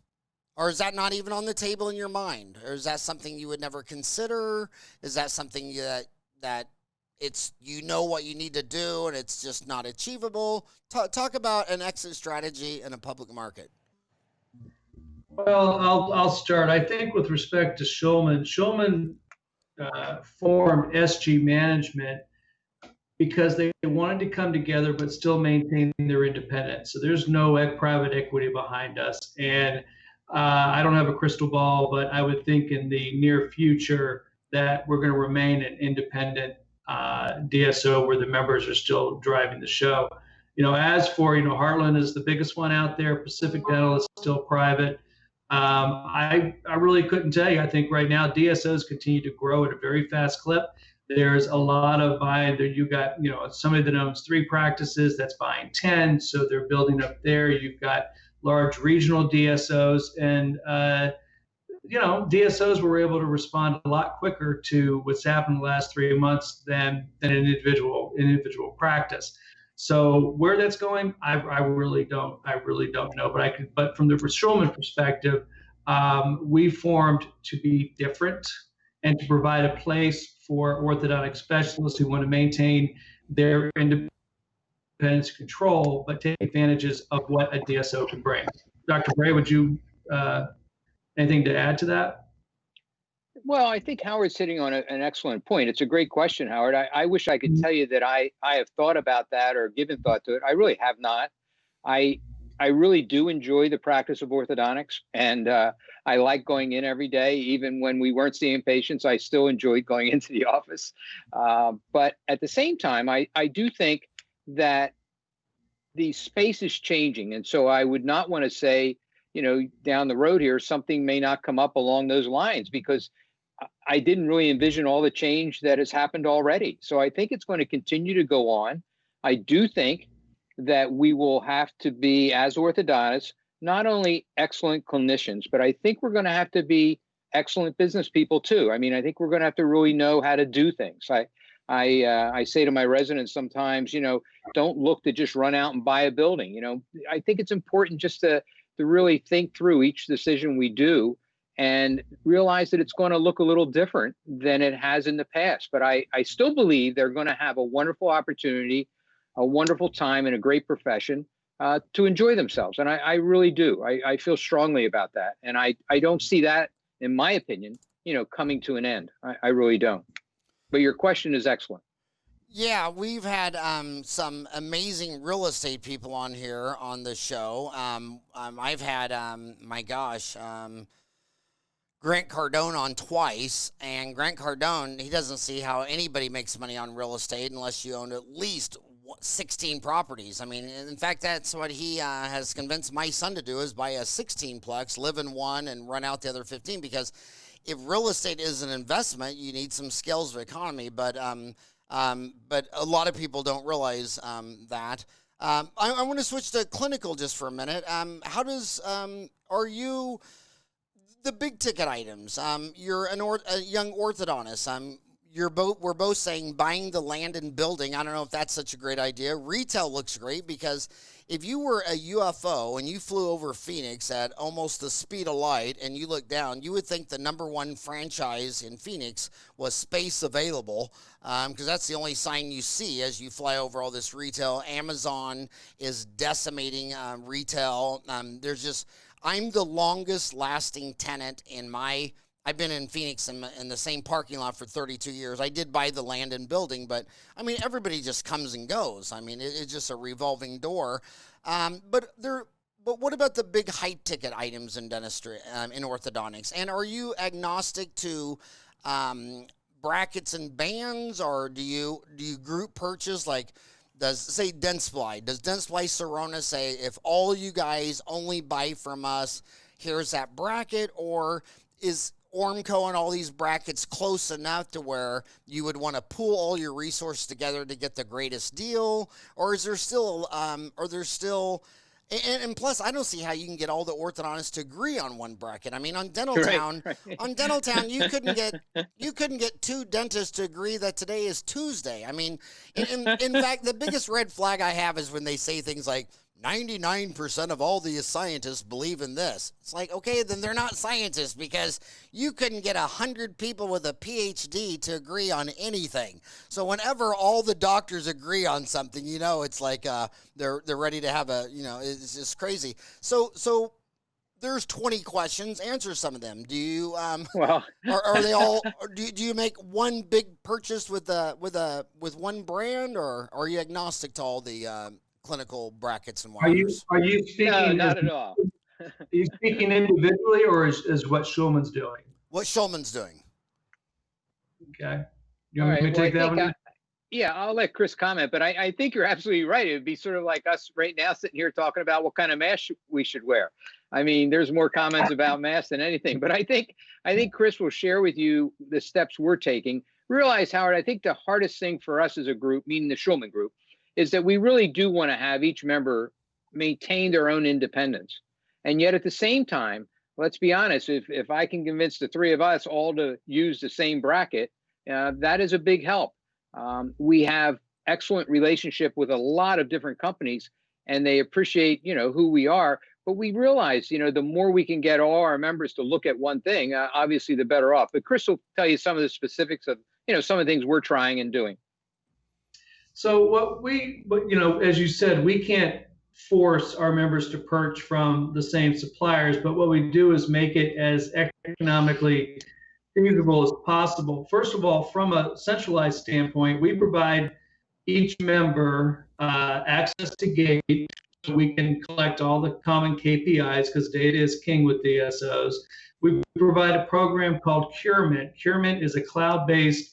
Or is that not even on the table in your mind? Or is that something you would never consider? Is that something that it's, what you need to do and it's just not achievable? Talk about an exit strategy in a public market. Well, I'll start. I think with respect to Schulman formed SG Management because they wanted to come together but still maintain their independence. So there's no private equity behind us. And I don't have a crystal ball, but I would think in the near future that we're going to remain an independent DSO where the members are still driving the show. As for, Heartland is the biggest one out there. Pacific Dental is still private. I really couldn't tell you. I think right now DSOs continue to grow at a very fast clip. There's a lot of buying there. You got, somebody that owns 3 practices that's buying 10. So they're building up there. You've got large regional DSOs, and, DSOs were able to respond a lot quicker to what's happened the last 3 months than an individual practice. So where that's going, I really don't know. But from the Schulman perspective, we formed to be different and to provide a place for orthodontic specialists who want to maintain their independence control, but take advantages of what a DSO can bring. Dr. Bray, would you anything to add to that? Well, I think Howard's hitting on an excellent point. It's a great question, Howard. I wish I could tell you that I have thought about that or given thought to it. I really have not. I really do enjoy the practice of orthodontics, and I like going in every day. Even when we weren't seeing patients, I still enjoyed going into the office. But at the same time, I do think that the space is changing. And so I would not want to say, down the road here, something may not come up along those lines, because I didn't really envision all the change that has happened already. So I think it's going to continue to go on. I do think that we will have to be, as orthodontists, not only excellent clinicians, but I think we're going to have to be excellent business people too. I mean, I think we're going to have to really know how to do things. I say to my residents sometimes, don't look to just run out and buy a building. I think it's important just to really think through each decision we do and realize that it's going to look a little different than it has in the past. But I still believe they're going to have a wonderful opportunity, a wonderful time in a great profession to enjoy themselves. And I really do. I feel strongly about that. And I don't see that, in my opinion, coming to an end. I really don't. But your question is excellent. Yeah, we've had some amazing real estate people on here on the show. I've had, Grant Cardone on twice, and Grant Cardone, he doesn't see how anybody makes money on real estate unless you own at least 16 properties. I mean, in fact, that's what he has convinced my son to do, is buy a 16-plex, live in one, and run out the other 15, because if real estate is an investment, you need some scales of economy, but a lot of people don't realize that. I want to switch to clinical just for a minute. How does are you the big ticket items? You're a young orthodontist. We're both saying buying the land and building. I don't know if that's such a great idea. Retail looks great because if you were a UFO and you flew over Phoenix at almost the speed of light and you look down, you would think the #1 franchise in Phoenix was Space Available, because that's the only sign you see as you fly over all this retail. Amazon is decimating retail. I'm the longest lasting tenant I've been in Phoenix in the same parking lot for 32 years. I did buy the land and building, but I mean, everybody just comes and goes. I mean, it's just a revolving door. But what about the big hype ticket items in dentistry, in orthodontics? And are you agnostic to brackets and bands, or do you group purchase? Like, does Dentsply Sirona say, if all you guys only buy from us, here's that bracket? Or is Ormco and all these brackets close enough to where you would want to pool all your resources together to get the greatest deal? Or is there still, and plus, I don't see how you can get all the orthodontists to agree on one bracket. I mean, on Dentaltown, you couldn't get 2 dentists to agree that today is Tuesday. I mean, in fact, the biggest red flag I have is when they say things like 99% of all the scientists believe in this. It's like, okay, then they're not scientists, because you couldn't get 100 people with a PhD to agree on anything. So whenever all the doctors agree on something, it's like they're ready to have it's just crazy. So there's 20 questions. Answer some of them. Do you are they all? Do you make one big purchase with one brand, or are you agnostic to all the clinical brackets and wires? Are you speaking? No, not at all. Are you speaking individually, or is what Schulman's doing? What Schulman's doing. Okay. You want me to take that one? Yeah, I'll let Chris comment, but I think you're absolutely right. It would be sort of like us right now sitting here talking about what kind of mask we should wear. I mean, there's more comments about masks than anything, but I think Chris will share with you the steps we're taking. Realize, Howard, I think the hardest thing for us as a group, meaning the Schulman group, is that we really do want to have each member maintain their own independence. And yet at the same time, let's be honest, if I can convince the 3 of us all to use the same bracket, that is a big help. We have excellent relationship with a lot of different companies, and they appreciate, who we are. But we realize, the more we can get all our members to look at one thing, obviously the better off. But Chris will tell you some of the specifics of, some of the things we're trying and doing. So as you said, we can't force our members to purchase from the same suppliers, but what we do is make it as economically feasible as possible. First of all, from a centralized standpoint, we provide each member access to Gate, so we can collect all the common KPIs, because data is king with DSOs. We provide a program called CureMint. CureMint is a cloud-based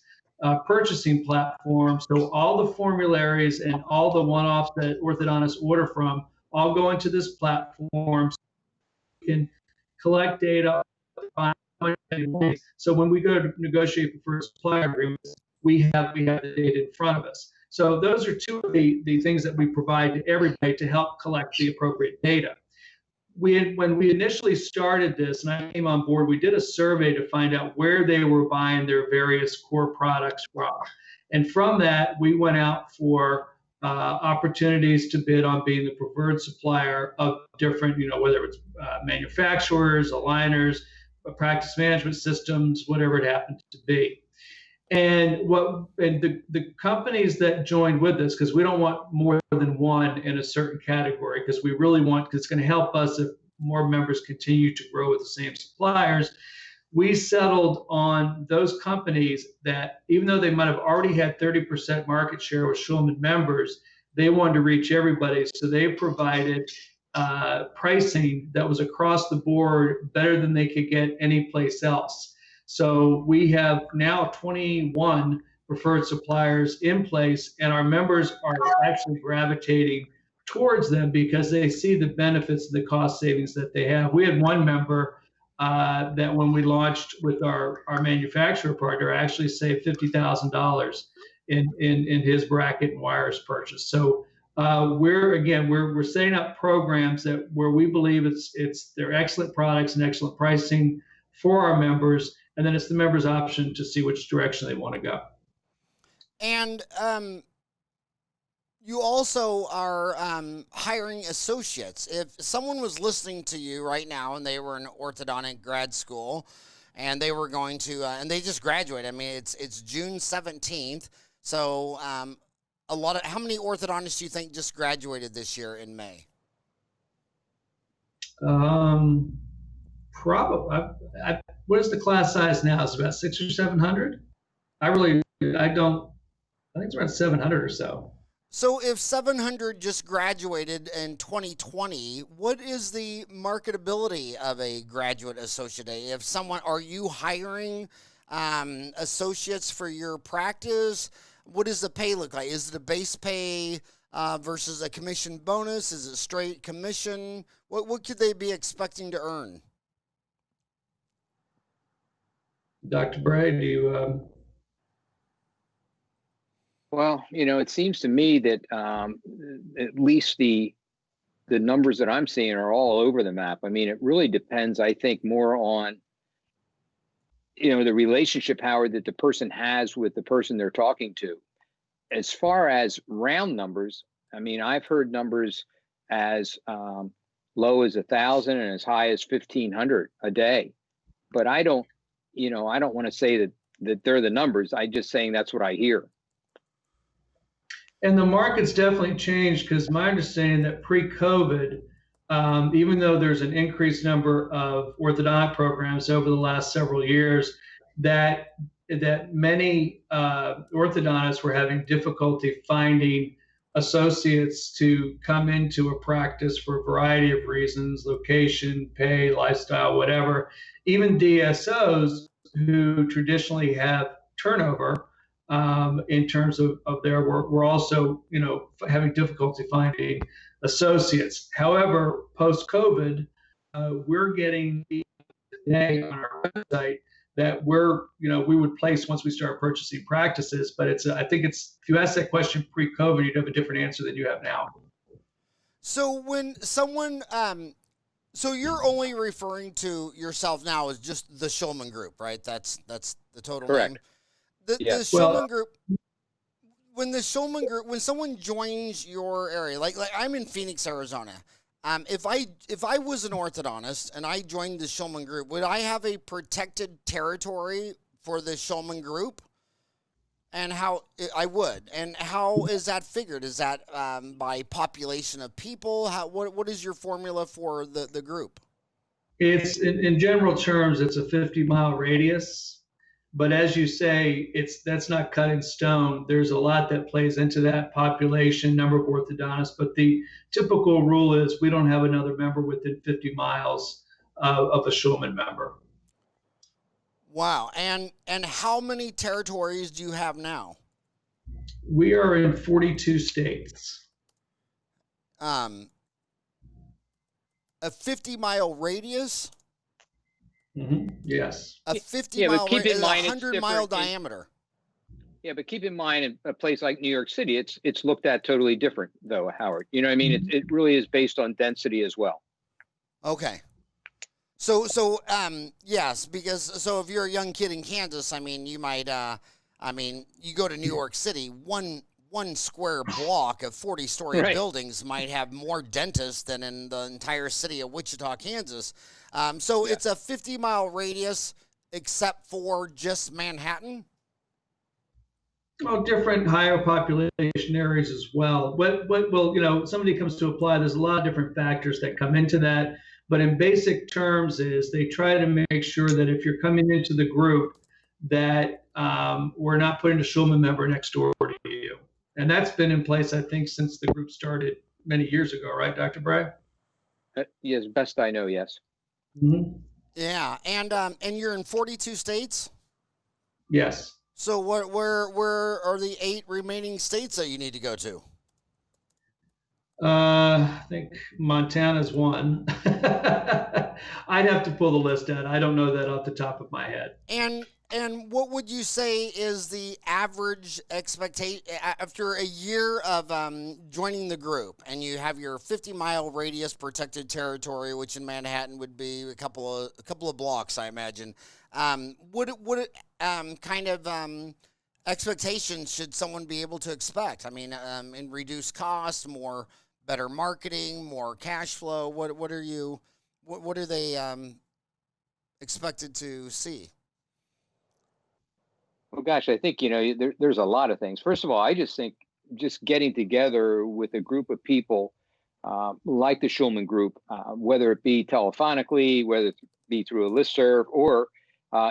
purchasing platform, so all the formularies and all the one-offs that orthodontists order from all go into this platform. So we can collect data. So when we go to negotiate for supplier agreements, we have the data in front of us. So those are 2 of the things that we provide to everybody to help collect the appropriate data. When we initially started this and I came on board, we did a survey to find out where they were buying their various core products from. And from that, we went out for opportunities to bid on being the preferred supplier of different, whether it's manufacturers, aligners, practice management systems, whatever it happened to be. And the companies that joined with us, because we don't want more than one in a certain category, because we really want, because it's going to help us if more members continue to grow with the same suppliers. We settled on those companies that, even though they might have already had 30% market share with Schulman members, they wanted to reach everybody. So they provided pricing that was across the board better than they could get anyplace else. So we have now 21 preferred suppliers in place, and our members are actually gravitating towards them because they see the benefits of the cost savings that they have. We had one member that when we launched with our manufacturer partner actually saved $50,000 in his bracket and wires purchase. So we're setting up programs where we believe they're excellent products and excellent pricing for our members, and then it's the members' option to see which direction they want to go. And you also are hiring associates. If someone was listening to you right now and they were in orthodontic grad school and they were going to, and they just graduated, I mean, it's June 17th. So how many orthodontists do you think just graduated this year in May? Probably. What is the class size now? It's about 600 or 700. I think it's around 700 or so. So if 700 just graduated in 2020, what is the marketability of a graduate associate? Are you hiring associates for your practice? What does the pay look like? Is it a base pay versus a commission bonus? Is it straight commission? What could they be expecting to earn? Dr. Bray, do you? Well, it seems to me that at least the numbers that I'm seeing are all over the map. I mean, it really depends, I think, more on, the relationship power that the person has with the person they're talking to. As far as round numbers, I mean, I've heard numbers as low as 1,000 and as high as 1,500 a day. But I don't want to say that they're the numbers. I'm just saying that's what I hear. And the market's definitely changed, because my understanding that pre-COVID, even though there's an increased number of orthodontic programs over the last several years, that many orthodontists were having difficulty finding associates to come into a practice for a variety of reasons: location, pay, lifestyle, whatever. Even DSOs, who traditionally have turnover in terms of their work, we're also, having difficulty finding associates. However, post-COVID, we're getting today on our website that we would place once we start purchasing practices. But I think if you ask that question pre-COVID, you'd have a different answer than you have now. So when someone, so you're only referring to yourself now as just the Shulman Group, right? That's the total Correct. name. The Shulman Group. When someone joins your area, like I'm in Phoenix, Arizona. If I was an orthodontist and I joined the Shulman Group, would I have a protected territory for the Shulman Group? And how I would, and how is that figured? Is that by population of people? What is your formula for the group? It's in general terms, it's a 50-mile radius. But as you say, that's not cut in stone. There's a lot that plays into that: population, number of orthodontists. But the typical rule is we don't have another member within 50 miles of a Schulman member. Wow. And how many territories do you have now? We are in 42 states. A 50-mile radius? Mm-hmm. Yes. A 50-mile radius is a 100-mile diameter. Yeah, but keep in mind, in a place like New York City, it's looked at totally different, though, Howard. You know what I mean? Mm-hmm. It really is based on density as well. Okay. So yes, because if you're a young kid in Kansas, I mean, you might, you go to New York City, one square block of 40-story Right. buildings might have more dentists than in the entire city of Wichita, Kansas. It's a 50-mile radius, except for just Manhattan. Well, different higher population areas as well. Somebody comes to apply, there's a lot of different factors that come into that. But in basic terms, is they try to make sure that if you're coming into the group, that we're not putting a Schulman member next door to you. And that's been in place, I think, since the group started many years ago, right, Dr. Bray? Yes, best I know, yes. Mm-hmm. Yeah, and you're in 42 states? Yes. So where are the 8 remaining states that you need to go to? I think Montana's one. I'd have to pull the list out. I don't know that off the top of my head. And And what would you say is the average expectation after a year of joining the group, and you have your 50-mile radius protected territory, which in Manhattan would be a couple of blocks, I imagine. What kind of expectations should someone be able to expect? I mean, in reduced cost, better marketing, more cash flow. What are they expected to see? Well, gosh, I think, there's a lot of things. First of all, I just think just getting together with a group of people like the Schulman group, whether it be telephonically, whether it be through a listserv or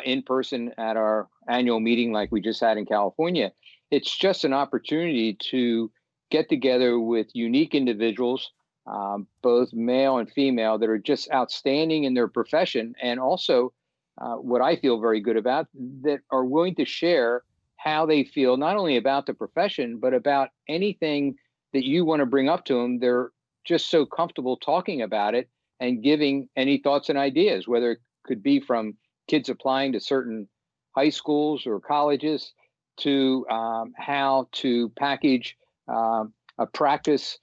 in person at our annual meeting like we just had in California, it's just an opportunity to get together with unique individuals, both male and female, that are just outstanding in their profession, and also what I feel very good about, that are willing to share how they feel, not only about the profession, but about anything that you want to bring up to them. They're just so comfortable talking about it and giving any thoughts and ideas, whether it could be from kids applying to certain high schools or colleges to how to package a practice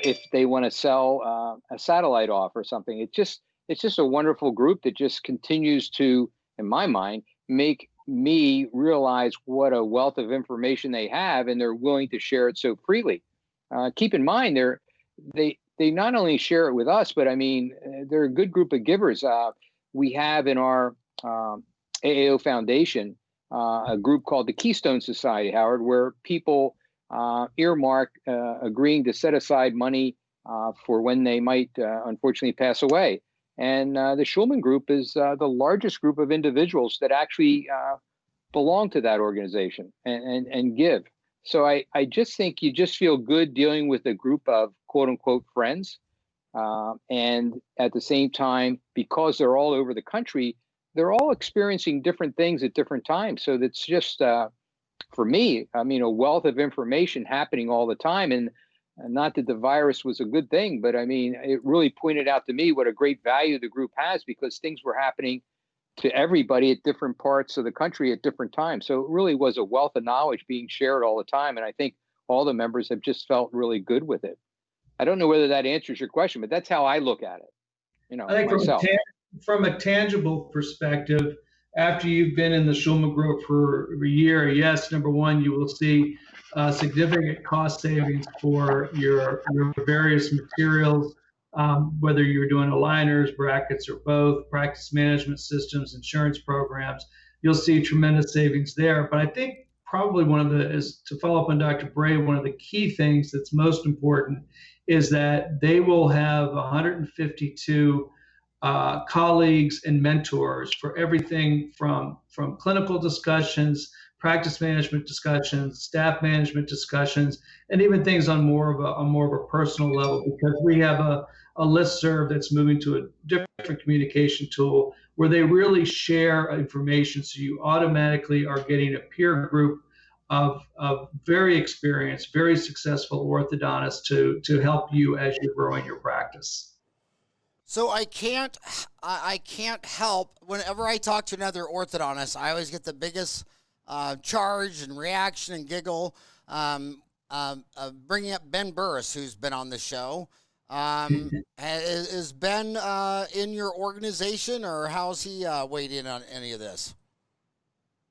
if they want to sell a satellite off or something. It's just a wonderful group that just continues to, in my mind, make me realize what a wealth of information they have, and they're willing to share it so freely. Keep in mind, they not only share it with us, but I mean, they're a good group of givers. We have in our AAO Foundation a group called the Keystone Society, Howard, where people earmark agreeing to set aside money for when they might unfortunately pass away. And the Schulman group is the largest group of individuals that actually belong to that organization and give. So I just think you just feel good dealing with a group of quote unquote friends. And at the same time, because they're all over the country, they're all experiencing different things at different times. So that's just, for me, I mean, a wealth of information happening all the time. And not that the virus was a good thing, but I mean, it really pointed out to me what a great value the group has, because things were happening to everybody at different parts of the country at different times. So it really was a wealth of knowledge being shared all the time. And I think all the members have just felt really good with it. I don't know whether that answers your question, but that's how I look at it, I think myself. From a tangible perspective, after you've been in the Schulman group for a year, yes, number one, you will see significant cost savings for your various materials, whether you're doing aligners, brackets, or both, practice management systems, insurance programs. You'll see tremendous savings there. But I think probably is to follow up on Dr. Bray, one of the key things that's most important is that they will have 152 colleagues and mentors for everything from clinical discussions, practice management discussions, staff management discussions, and even things on more of a personal level, because we have a listserv that's moving to a different communication tool where they really share information. So you automatically are getting a peer group of very experienced, very successful orthodontists to help you as you're growing your practice. So I can't help, whenever I talk to another orthodontist, I always get the biggest charge and reaction and giggle, bringing up Ben Burris, who's been on the show. Is Ben in your organization, or how's he weighed in on any of this?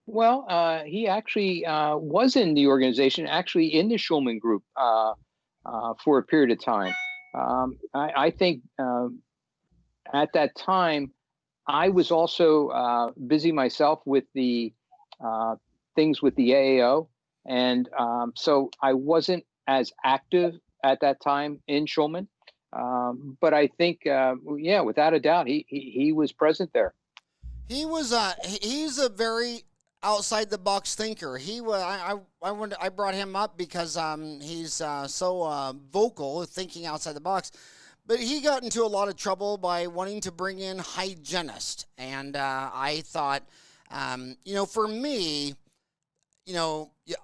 Well, he actually was in the organization, actually in the Schulman group for a period of time. I think at that time, I was also busy myself with the things with the AAO. And so I wasn't as active at that time in Schulman. But I think, without a doubt, he was present there. He's a very outside the box thinker. I brought him up because he's so vocal, thinking outside the box. But he got into a lot of trouble by wanting to bring in hygienists. And I thought, for me,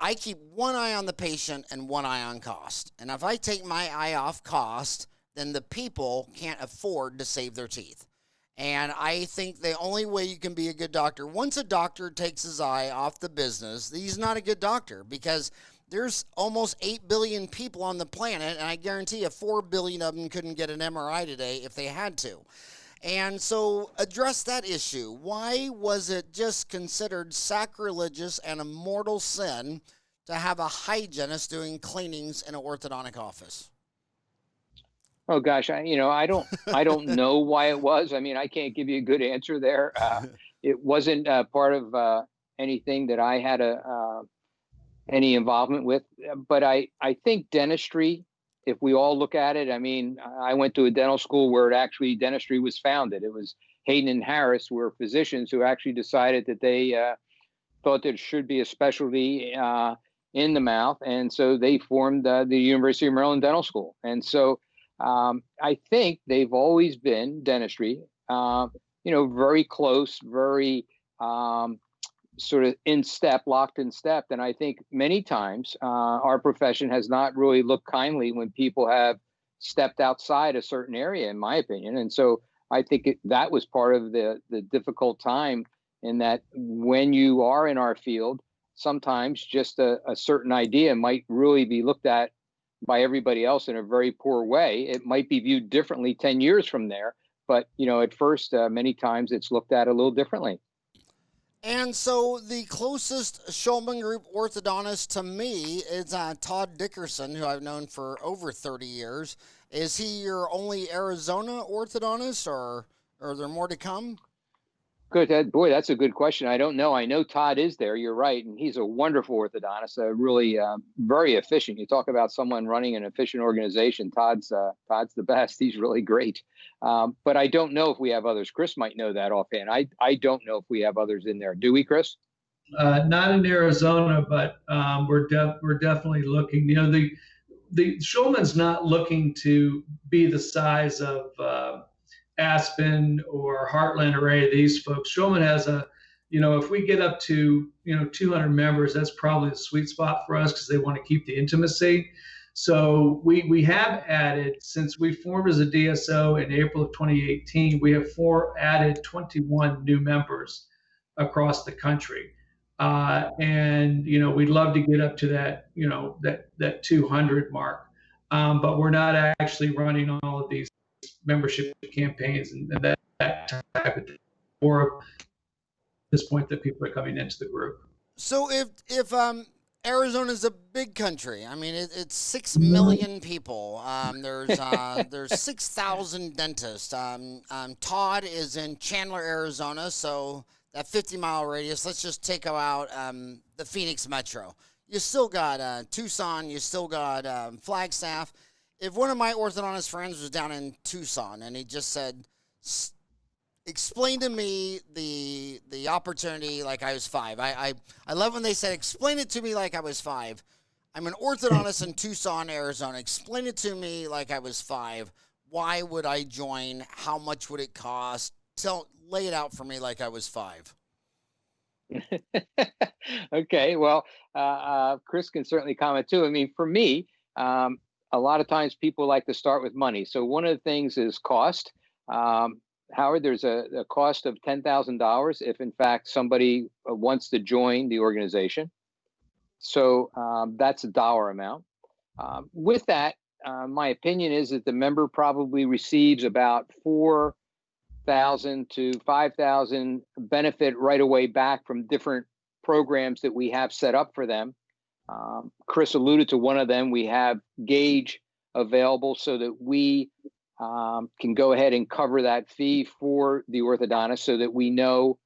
I keep one eye on the patient and one eye on cost. And if I take my eye off cost, then the people can't afford to save their teeth. And I think the only way you can be a good doctor, once a doctor takes his eye off the business, he's not a good doctor, because there's almost 8 billion people on the planet, and I guarantee you 4 billion of them couldn't get an MRI today if they had to. And so address that issue. Why was it just considered sacrilegious and a mortal sin to have a hygienist doing cleanings in an orthodontic office? Oh gosh, I don't know why it was. I mean, I can't give you a good answer there. It wasn't part of anything that I had any involvement with. But I think dentistry, if we all look at it, I mean, I went to a dental school where dentistry was founded. It was Hayden and Harris were physicians who actually decided that they thought there should be a specialty in the mouth. And so they formed the University of Maryland Dental School. And so I think they've always been dentistry, very close, very sort of locked in step. And I think many times our profession has not really looked kindly when people have stepped outside a certain area, in my opinion. And so I think that was part of the difficult time, in that when you are in our field, sometimes just a certain idea might really be looked at by everybody else in a very poor way. It might be viewed differently 10 years from there, but at first, many times it's looked at a little differently. And so the closest Schulman Group orthodontist to me is Todd Dickerson, who I've known for over 30 years. Is he your only Arizona orthodontist, or are there more to come? Good. Boy, that's a good question. I don't know. I know Todd is there. You're right. And he's a wonderful orthodontist, really very efficient. You talk about someone running an efficient organization. Todd's the best. He's really great. But I don't know if we have others. Chris might know that offhand. I don't know if we have others in there. Do we, Chris? Not in Arizona, but we're definitely looking. The Schulman's not looking to be the size of Aspen or Heartland or any of these folks. Schulman has if we get up to 200 members, that's probably the sweet spot for us, because they want to keep the intimacy. So we have added, since we formed as a DSO in April of 2018, we have added 21 new members across the country. And we'd love to get up to that that 200 mark, but we're not actually running all of these membership campaigns and that type of thing, or at this point that people are coming into the group. So if Arizona's a big country, I mean it's 6 million people. There's 6,000 dentists. Todd is in Chandler, Arizona, so that 50-mile radius. Let's just take out the Phoenix metro. You still got Tucson. You still got Flagstaff. If one of my orthodontist friends was down in Tucson and he just said, explain to me the opportunity like I was 5. I love when they said, explain it to me like I was 5. I'm an orthodontist in Tucson, Arizona. Explain it to me like I was 5. Why would I join? How much would it cost? Lay it out for me like I was 5. Okay, well, Chris can certainly comment too. I mean, for me, a lot of times people like to start with money. So one of the things is cost. Howard, there's a cost of $10,000 if in fact somebody wants to join the organization. So that's a dollar amount. With that, my opinion is that the member probably receives about $4,000 to $5,000 benefit right away back from different programs that we have set up for them. Chris alluded to one of them. We have Gauge available so that we can go ahead and cover that fee for the orthodontist, so that we know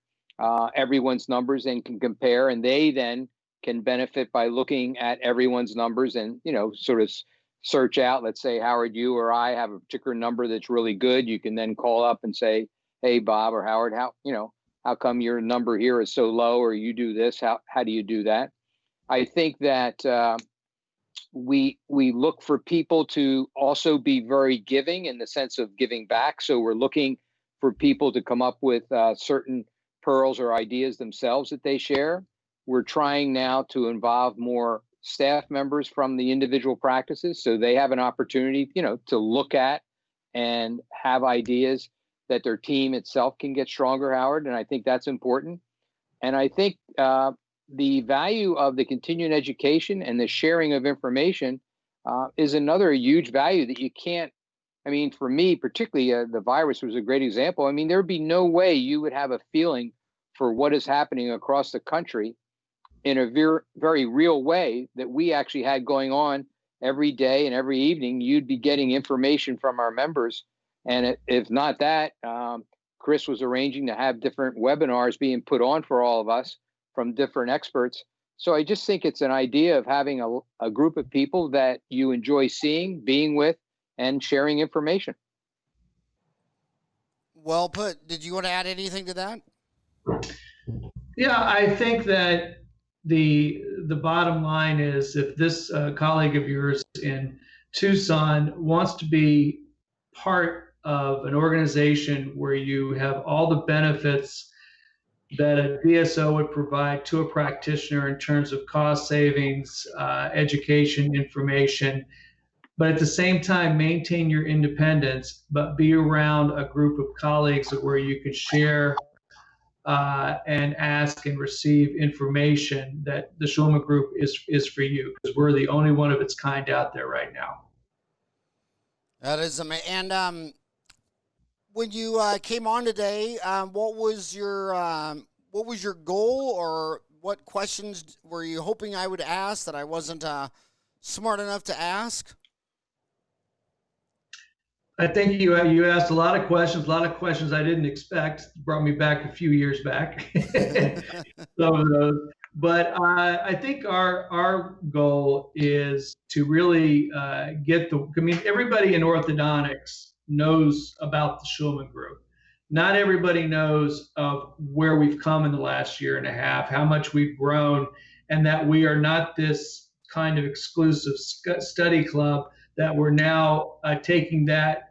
everyone's numbers and can compare, and they then can benefit by looking at everyone's numbers and sort of search out. Let's say, Howard, you or I have a particular number that's really good. You can then call up and say, hey, Bob or Howard, how come your number here is so low, or you do this? How do you do that? I think that we look for people to also be very giving, in the sense of giving back. So we're looking for people to come up with certain pearls or ideas themselves that they share. We're trying now to involve more staff members from the individual practices, so they have an opportunity, to look at and have ideas. that their team itself can get stronger, Howard. And I think that's important. And I think the value of the continuing education and the sharing of information is another huge value that you can't. I mean, for me, particularly, the virus was a great example. I mean, there'd be no way you would have a feeling for what is happening across the country in a very real way that we actually had going on every day and every evening. You'd be getting information from our members. And if not that, Chris was arranging to have different webinars being put on for all of us from different experts. So I just think it's an idea of having a group of people that you enjoy seeing, being with, and sharing information. Well put. Did you want to add anything to that? Yeah, I think that the bottom line is, if this colleague of yours in Tucson wants to be part of an organization where you have all the benefits that a DSO would provide to a practitioner in terms of cost savings, education, information, but at the same time maintain your independence, but be around a group of colleagues where you could share and ask and receive information, that the Schulman Group is for you, because we're the only one of its kind out there right now. That is amazing. And when you came on today, what was your goal, or what questions were you hoping I would ask that I wasn't smart enough to ask? I think you asked a lot of questions I didn't expect. Brought me back a few years back. But I think our goal is to really everybody in orthodontics knows about the Schulman Group. Not everybody knows of where we've come in the last year and a half, how much we've grown, and that we are not this kind of exclusive study club, that we're now taking that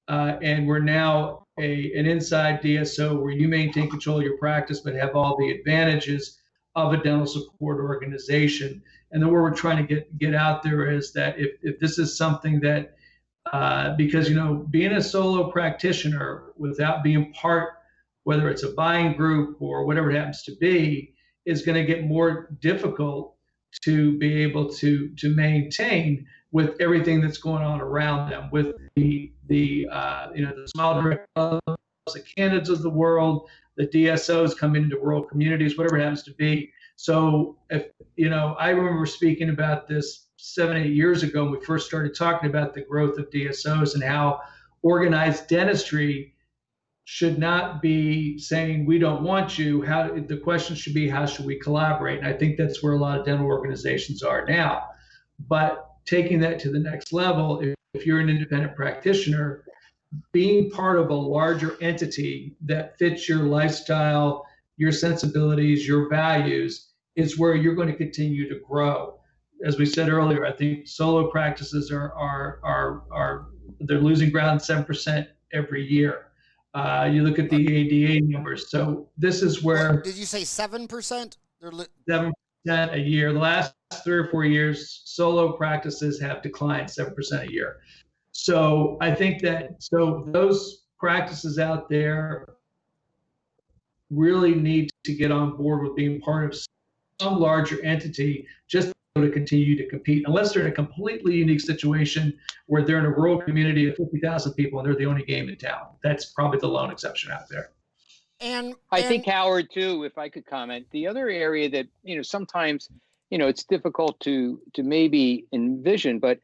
and we're now an inside DSO where you maintain control of your practice but have all the advantages of a dental support organization. And then where we're trying to get out there is that if this is something that, because being a solo practitioner without being part, whether it's a buying group or whatever it happens to be, is going to get more difficult to be able to maintain with everything that's going on around them, with the small direct clubs, the candidates of the world, the DSOs coming into rural communities, whatever it happens to be. So I remember speaking about this 7-8 years ago when we first started talking about the growth of DSOs and how organized dentistry should not be saying, we don't want you. The question should be, how should we collaborate? And I think that's where a lot of dental organizations are now. But taking that to the next level, if you're an independent practitioner, being part of a larger entity that fits your lifestyle, your sensibilities, your values, is where you're going to continue to grow. As we said earlier, I think solo practices are they're losing ground 7% every year. You look at the ADA numbers. So this is where. Did you say 7%? 7% a year. The last 3 or 4 years, solo practices have declined 7% a year. So I think those practices out there really need to get on board with being part of some larger entity, just to continue to compete, unless they're in a completely unique situation where they're in a rural community of 50,000 people and they're the only game in town. That's probably the lone exception out there. And I think, Howard, too, if I could comment, the other area that, sometimes, it's difficult to maybe envision, but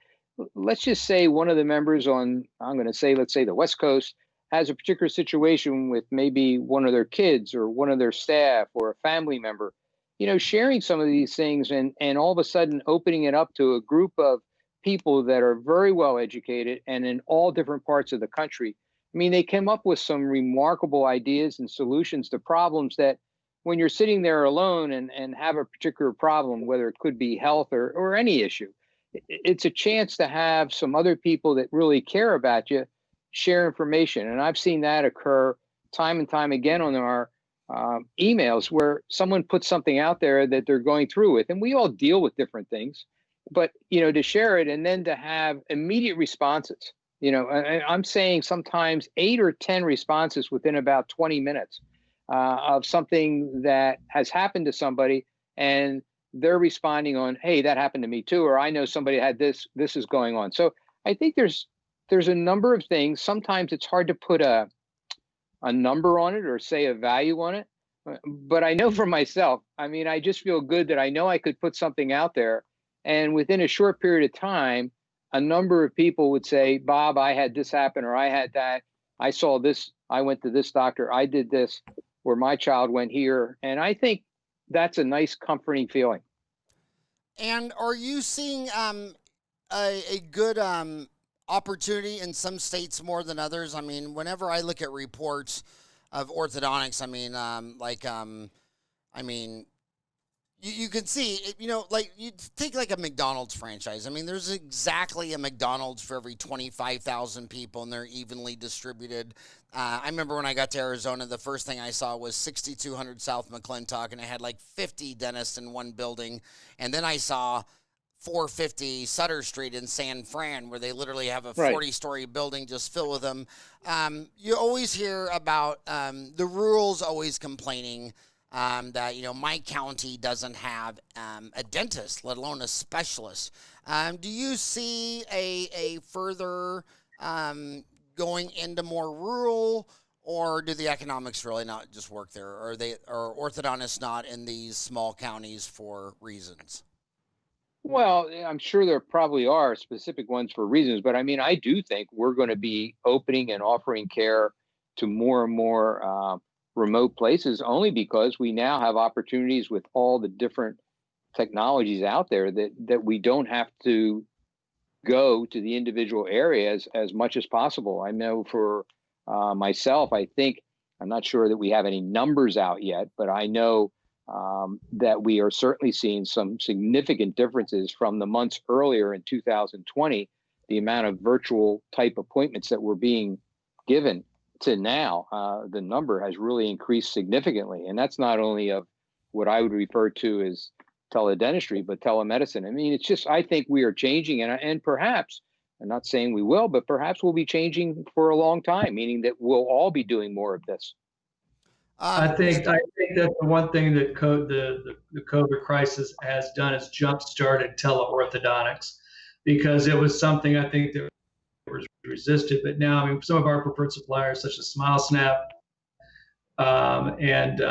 let's just say one of the members let's say the West Coast has a particular situation with maybe one of their kids or one of their staff or a family member, sharing some of these things and all of a sudden opening it up to a group of people that are very well educated and in all different parts of the country. I mean, they came up with some remarkable ideas and solutions to problems that when you're sitting there alone and have a particular problem, whether it could be health or any issue, it's a chance to have some other people that really care about you share information. And I've seen that occur time and time again on our emails where someone puts something out there that they're going through with, and we all deal with different things, but to share it and then to have immediate responses I'm saying sometimes 8 or 10 responses within about 20 minutes of something that has happened to somebody, and they're responding on, hey, that happened to me too, or I know somebody had this is going on. So I think there's a number of things. Sometimes it's hard to put a number on it or say a value on it. But I know for myself, I just feel good that I know I could put something out there, and within a short period of time, a number of people would say, Bob, I had this happen, or I had that. I saw this. I went to this doctor. I did this, or my child went here. And I think that's a nice, comforting feeling. And are you seeing a good opportunity in some states more than others? Whenever I look at reports of orthodontics, you can see, like you take like a McDonald's franchise. There's exactly a McDonald's for every 25,000 people, and they're evenly distributed. I remember when I got to Arizona, the first thing I saw was 6200 South McClintock, and it had like 50 dentists in one building. And then I saw 450 Sutter Street in San Fran, where they literally have a 40-story building just filled with them. You always hear about the rural's always complaining that, my county doesn't have a dentist, let alone a specialist. Do you see a further going into more rural, or do the economics really not just work there? Or are orthodontists not in these small counties for reasons? Well, I'm sure there probably are specific ones for reasons, but I do think we're going to be opening and offering care to more and more remote places, only because we now have opportunities with all the different technologies out there that we don't have to go to the individual areas as much as possible. I know for myself, I think, I'm not sure that we have any numbers out yet, but I know that we are certainly seeing some significant differences from the months earlier in 2020, the amount of virtual type appointments that were being given to now. The number has really increased significantly. And that's not only of what I would refer to as teledentistry, but telemedicine. It's just, I think we are changing, and perhaps, I'm not saying we will, but perhaps we'll be changing for a long time, meaning that we'll all be doing more of this. I think that the one thing that the COVID crisis has done is jump-started teleorthodontics, because it was something I think that was resisted. But now, some of our preferred suppliers, such as SmileSnap and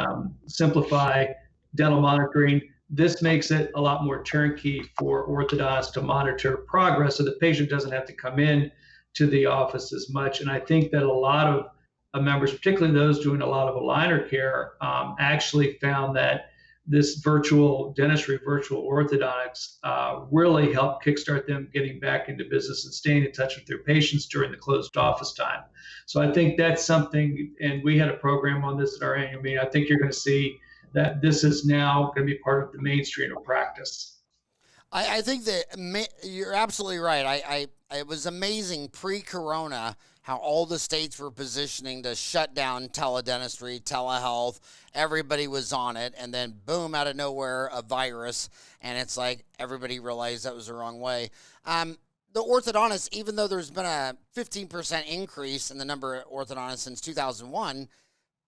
Simplify Dental Monitoring, this makes it a lot more turnkey for orthodontists to monitor progress, so the patient doesn't have to come in to the office as much. And I think that a lot of members, particularly those doing a lot of aligner care, actually found that this virtual dentistry, virtual orthodontics, really helped kickstart them getting back into business and staying in touch with their patients during the closed office time. So I think that's something, and we had a program on this at our annual meeting. I think you're going to see that this is now going to be part of the mainstream of practice. I think that you're absolutely right. It was amazing pre-corona how all the states were positioning to shut down teledentistry, telehealth. Everybody was on it, and then boom, out of nowhere, a virus, and it's like everybody realized that was the wrong way. The orthodontists, even though there's been a 15% increase in the number of orthodontists since 2001,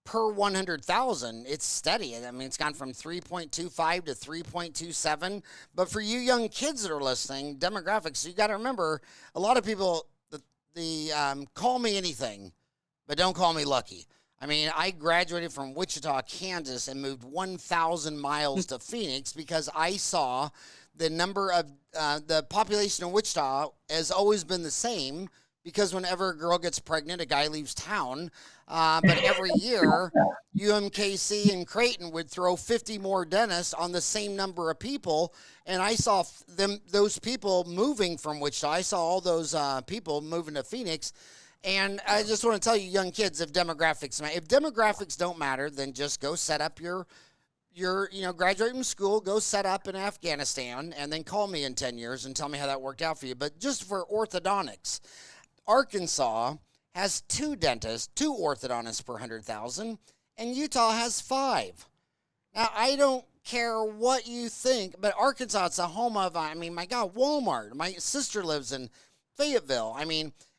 per 100,000, it's steady. It's gone from 3.25 to 3.27. But for you young kids that are listening, demographics, you got to remember, a lot of people, the call me anything, but don't call me lucky. I graduated from Wichita, Kansas, and moved 1,000 miles to Phoenix because I saw the number of the population of Wichita has always been the same, because whenever a girl gets pregnant, a guy leaves town. But every year, UMKC and Creighton would throw 50 more dentists on the same number of people. And I saw those people moving from Wichita. I saw all those people moving to Phoenix. And I just want to tell you, young kids, if demographics don't matter, then just go set up your graduate from school, go set up in Afghanistan, and then call me in 10 years and tell me how that worked out for you. But just for orthodontics, Arkansas has 2 orthodontists per 100,000, and Utah has 5. Now, I don't care what you think, but Arkansas, it's a home of, my God, Walmart. My sister lives in Fayetteville.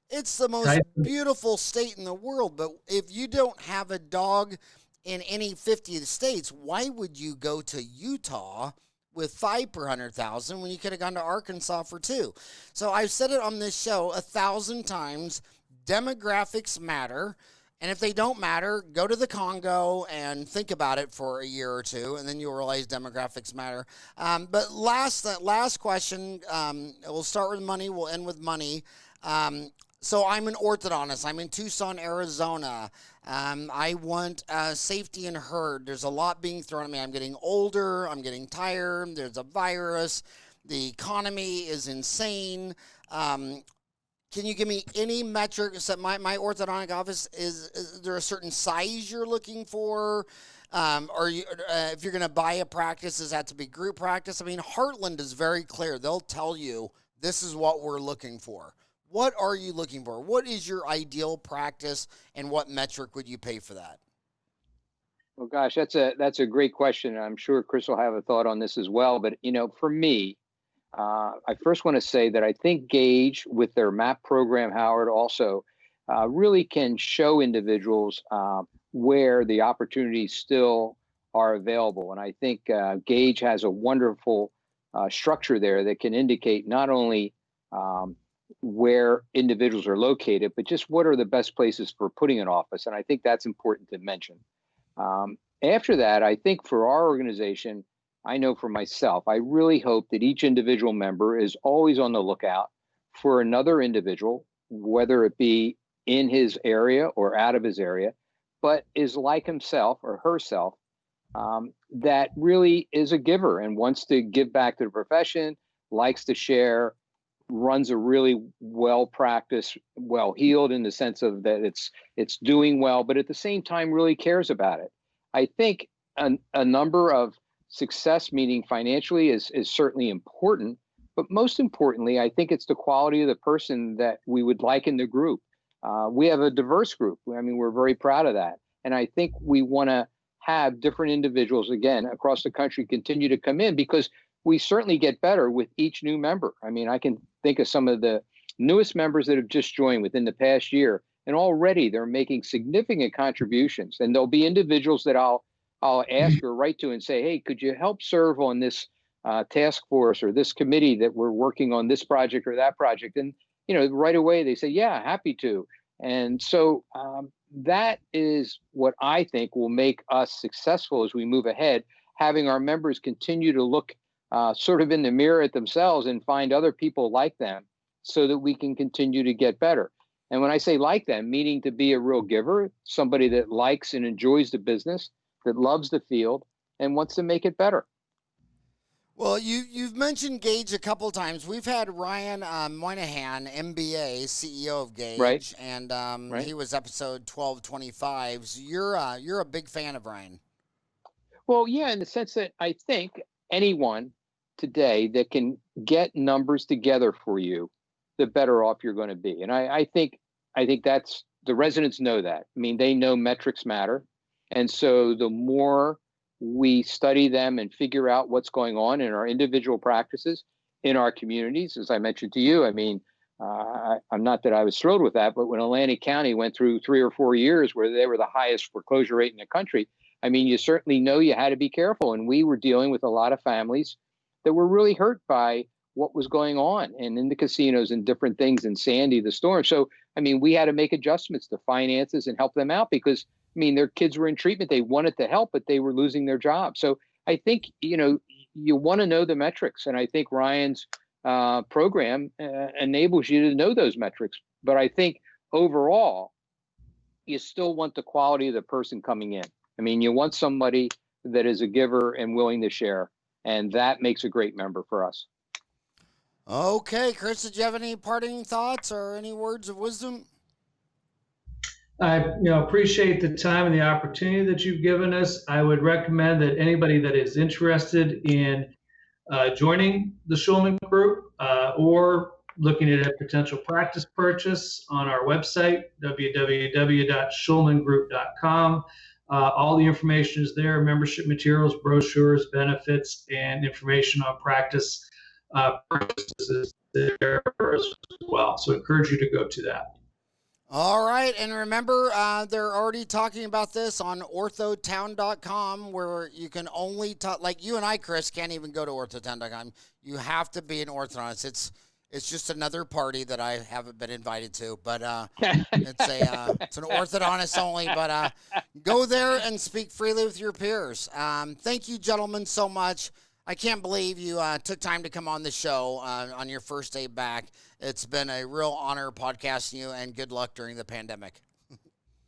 It's the most beautiful state in the world, but if you don't have a dog in any 50 states, why would you go to Utah with 5 per 100,000 when you could have gone to Arkansas for 2? So I've said it on this show 1,000 times, demographics matter. And if they don't matter, go to the Congo and think about it for a year or two, and then you'll realize demographics matter. But last question, we'll start with money, we'll end with money. So I'm an orthodontist. I'm in Tucson, Arizona. I want safety and herd. There's a lot being thrown at me. I'm getting older. I'm getting tired. There's a virus. The economy is insane. Can you give me any metric? So my orthodontic office, is there a certain size you're looking for? Or if you're going to buy a practice, does that to be group practice? I mean, Heartland is very clear. They'll tell you this is what we're looking for. What are you looking for? What is your ideal practice, and what metric would you pay for that? Well, gosh, that's a great question. I'm sure Chris will have a thought on this as well. But, for me, I first want to say that I think Gage, with their MAP program, Howard, also really can show individuals where the opportunities still are available. And I think Gage has a wonderful structure there that can indicate not only where individuals are located, but just what are the best places for putting an office. And I think that's important to mention. After that, I think for our organization, I know for myself, I really hope that each individual member is always on the lookout for another individual, whether it be in his area or out of his area, but is like himself or herself, that really is a giver and wants to give back to the profession, likes to share, runs a really well-practiced, well-heeled in the sense of that it's doing well, but at the same time really cares about it. I think a number of success, meaning financially, is certainly important, but most importantly, I think it's the quality of the person that we would like in the group. We have a diverse group. I mean, we're very proud of that. And I think we want to have different individuals, again, across the country continue to come in, because we certainly get better with each new member. I mean, I can think of some of the newest members that have just joined within the past year, and already they're making significant contributions. And there'll be individuals that I'll ask or write to and say, hey, could you help serve on this task force or this committee that we're working on this project or that project? And, right away they say, yeah, happy to. And so that is what I think will make us successful as we move ahead, having our members continue to look sort of in the mirror at themselves and find other people like them so that we can continue to get better. And when I say like them, meaning to be a real giver, somebody that likes and enjoys the business, that loves the field and wants to make it better. Well, you've mentioned Gage a couple of times. We've had Ryan Moynihan, MBA, CEO of Gage, right. And He was episode 1225. So you're a big fan of Ryan. Well, yeah, in the sense that I think anyone today that can get numbers together for you, the better off you're going to be. And I think that's, the residents know that. I mean, they know metrics matter. And so the more we study them and figure out what's going on in our individual practices, in our communities, as I mentioned to you, I mean, I'm not that I was thrilled with that, but when Atlantic County went through 3 or 4 years where they were the highest foreclosure rate in the country, I mean, you certainly know you had to be careful. And we were dealing with a lot of families that were really hurt by what was going on and in the casinos and different things in Sandy, the storm. So, I mean, we had to make adjustments to finances and help them out because, I mean, their kids were in treatment. They wanted to help, but they were losing their job. So I think, you want to know the metrics. And I think Ryan's program enables you to know those metrics. But I think overall, you still want the quality of the person coming in. I mean, you want somebody that is a giver and willing to share. And that makes a great member for us. Okay, Chris, did you have any parting thoughts or any words of wisdom? I appreciate the time and the opportunity that you've given us. I would recommend that anybody that is interested in joining the Schulman Group or looking at a potential practice purchase on our website, www.schulmangroup.com. All the information is there, membership materials, brochures, benefits, and information on practice purchases there as well. well. So I encourage you to go to that. All right. And remember, they're already talking about this on orthotown.com, where you can only talk, like you and I, Chris, can't even go to orthotown.com. You have to be an orthodontist. It's just another party that I haven't been invited to, but it's an orthodontist only, but go there and speak freely with your peers. Thank you, gentlemen, so much. I can't believe you took time to come on the show on your first day back. It's been a real honor podcasting you, and good luck during the pandemic.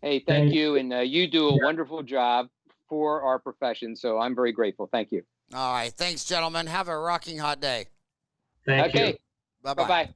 Hey, thank you. And you do a wonderful job for our profession. So I'm very grateful. Thank you. All right. Thanks, gentlemen. Have a rocking hot day. Thank you. Bye-bye.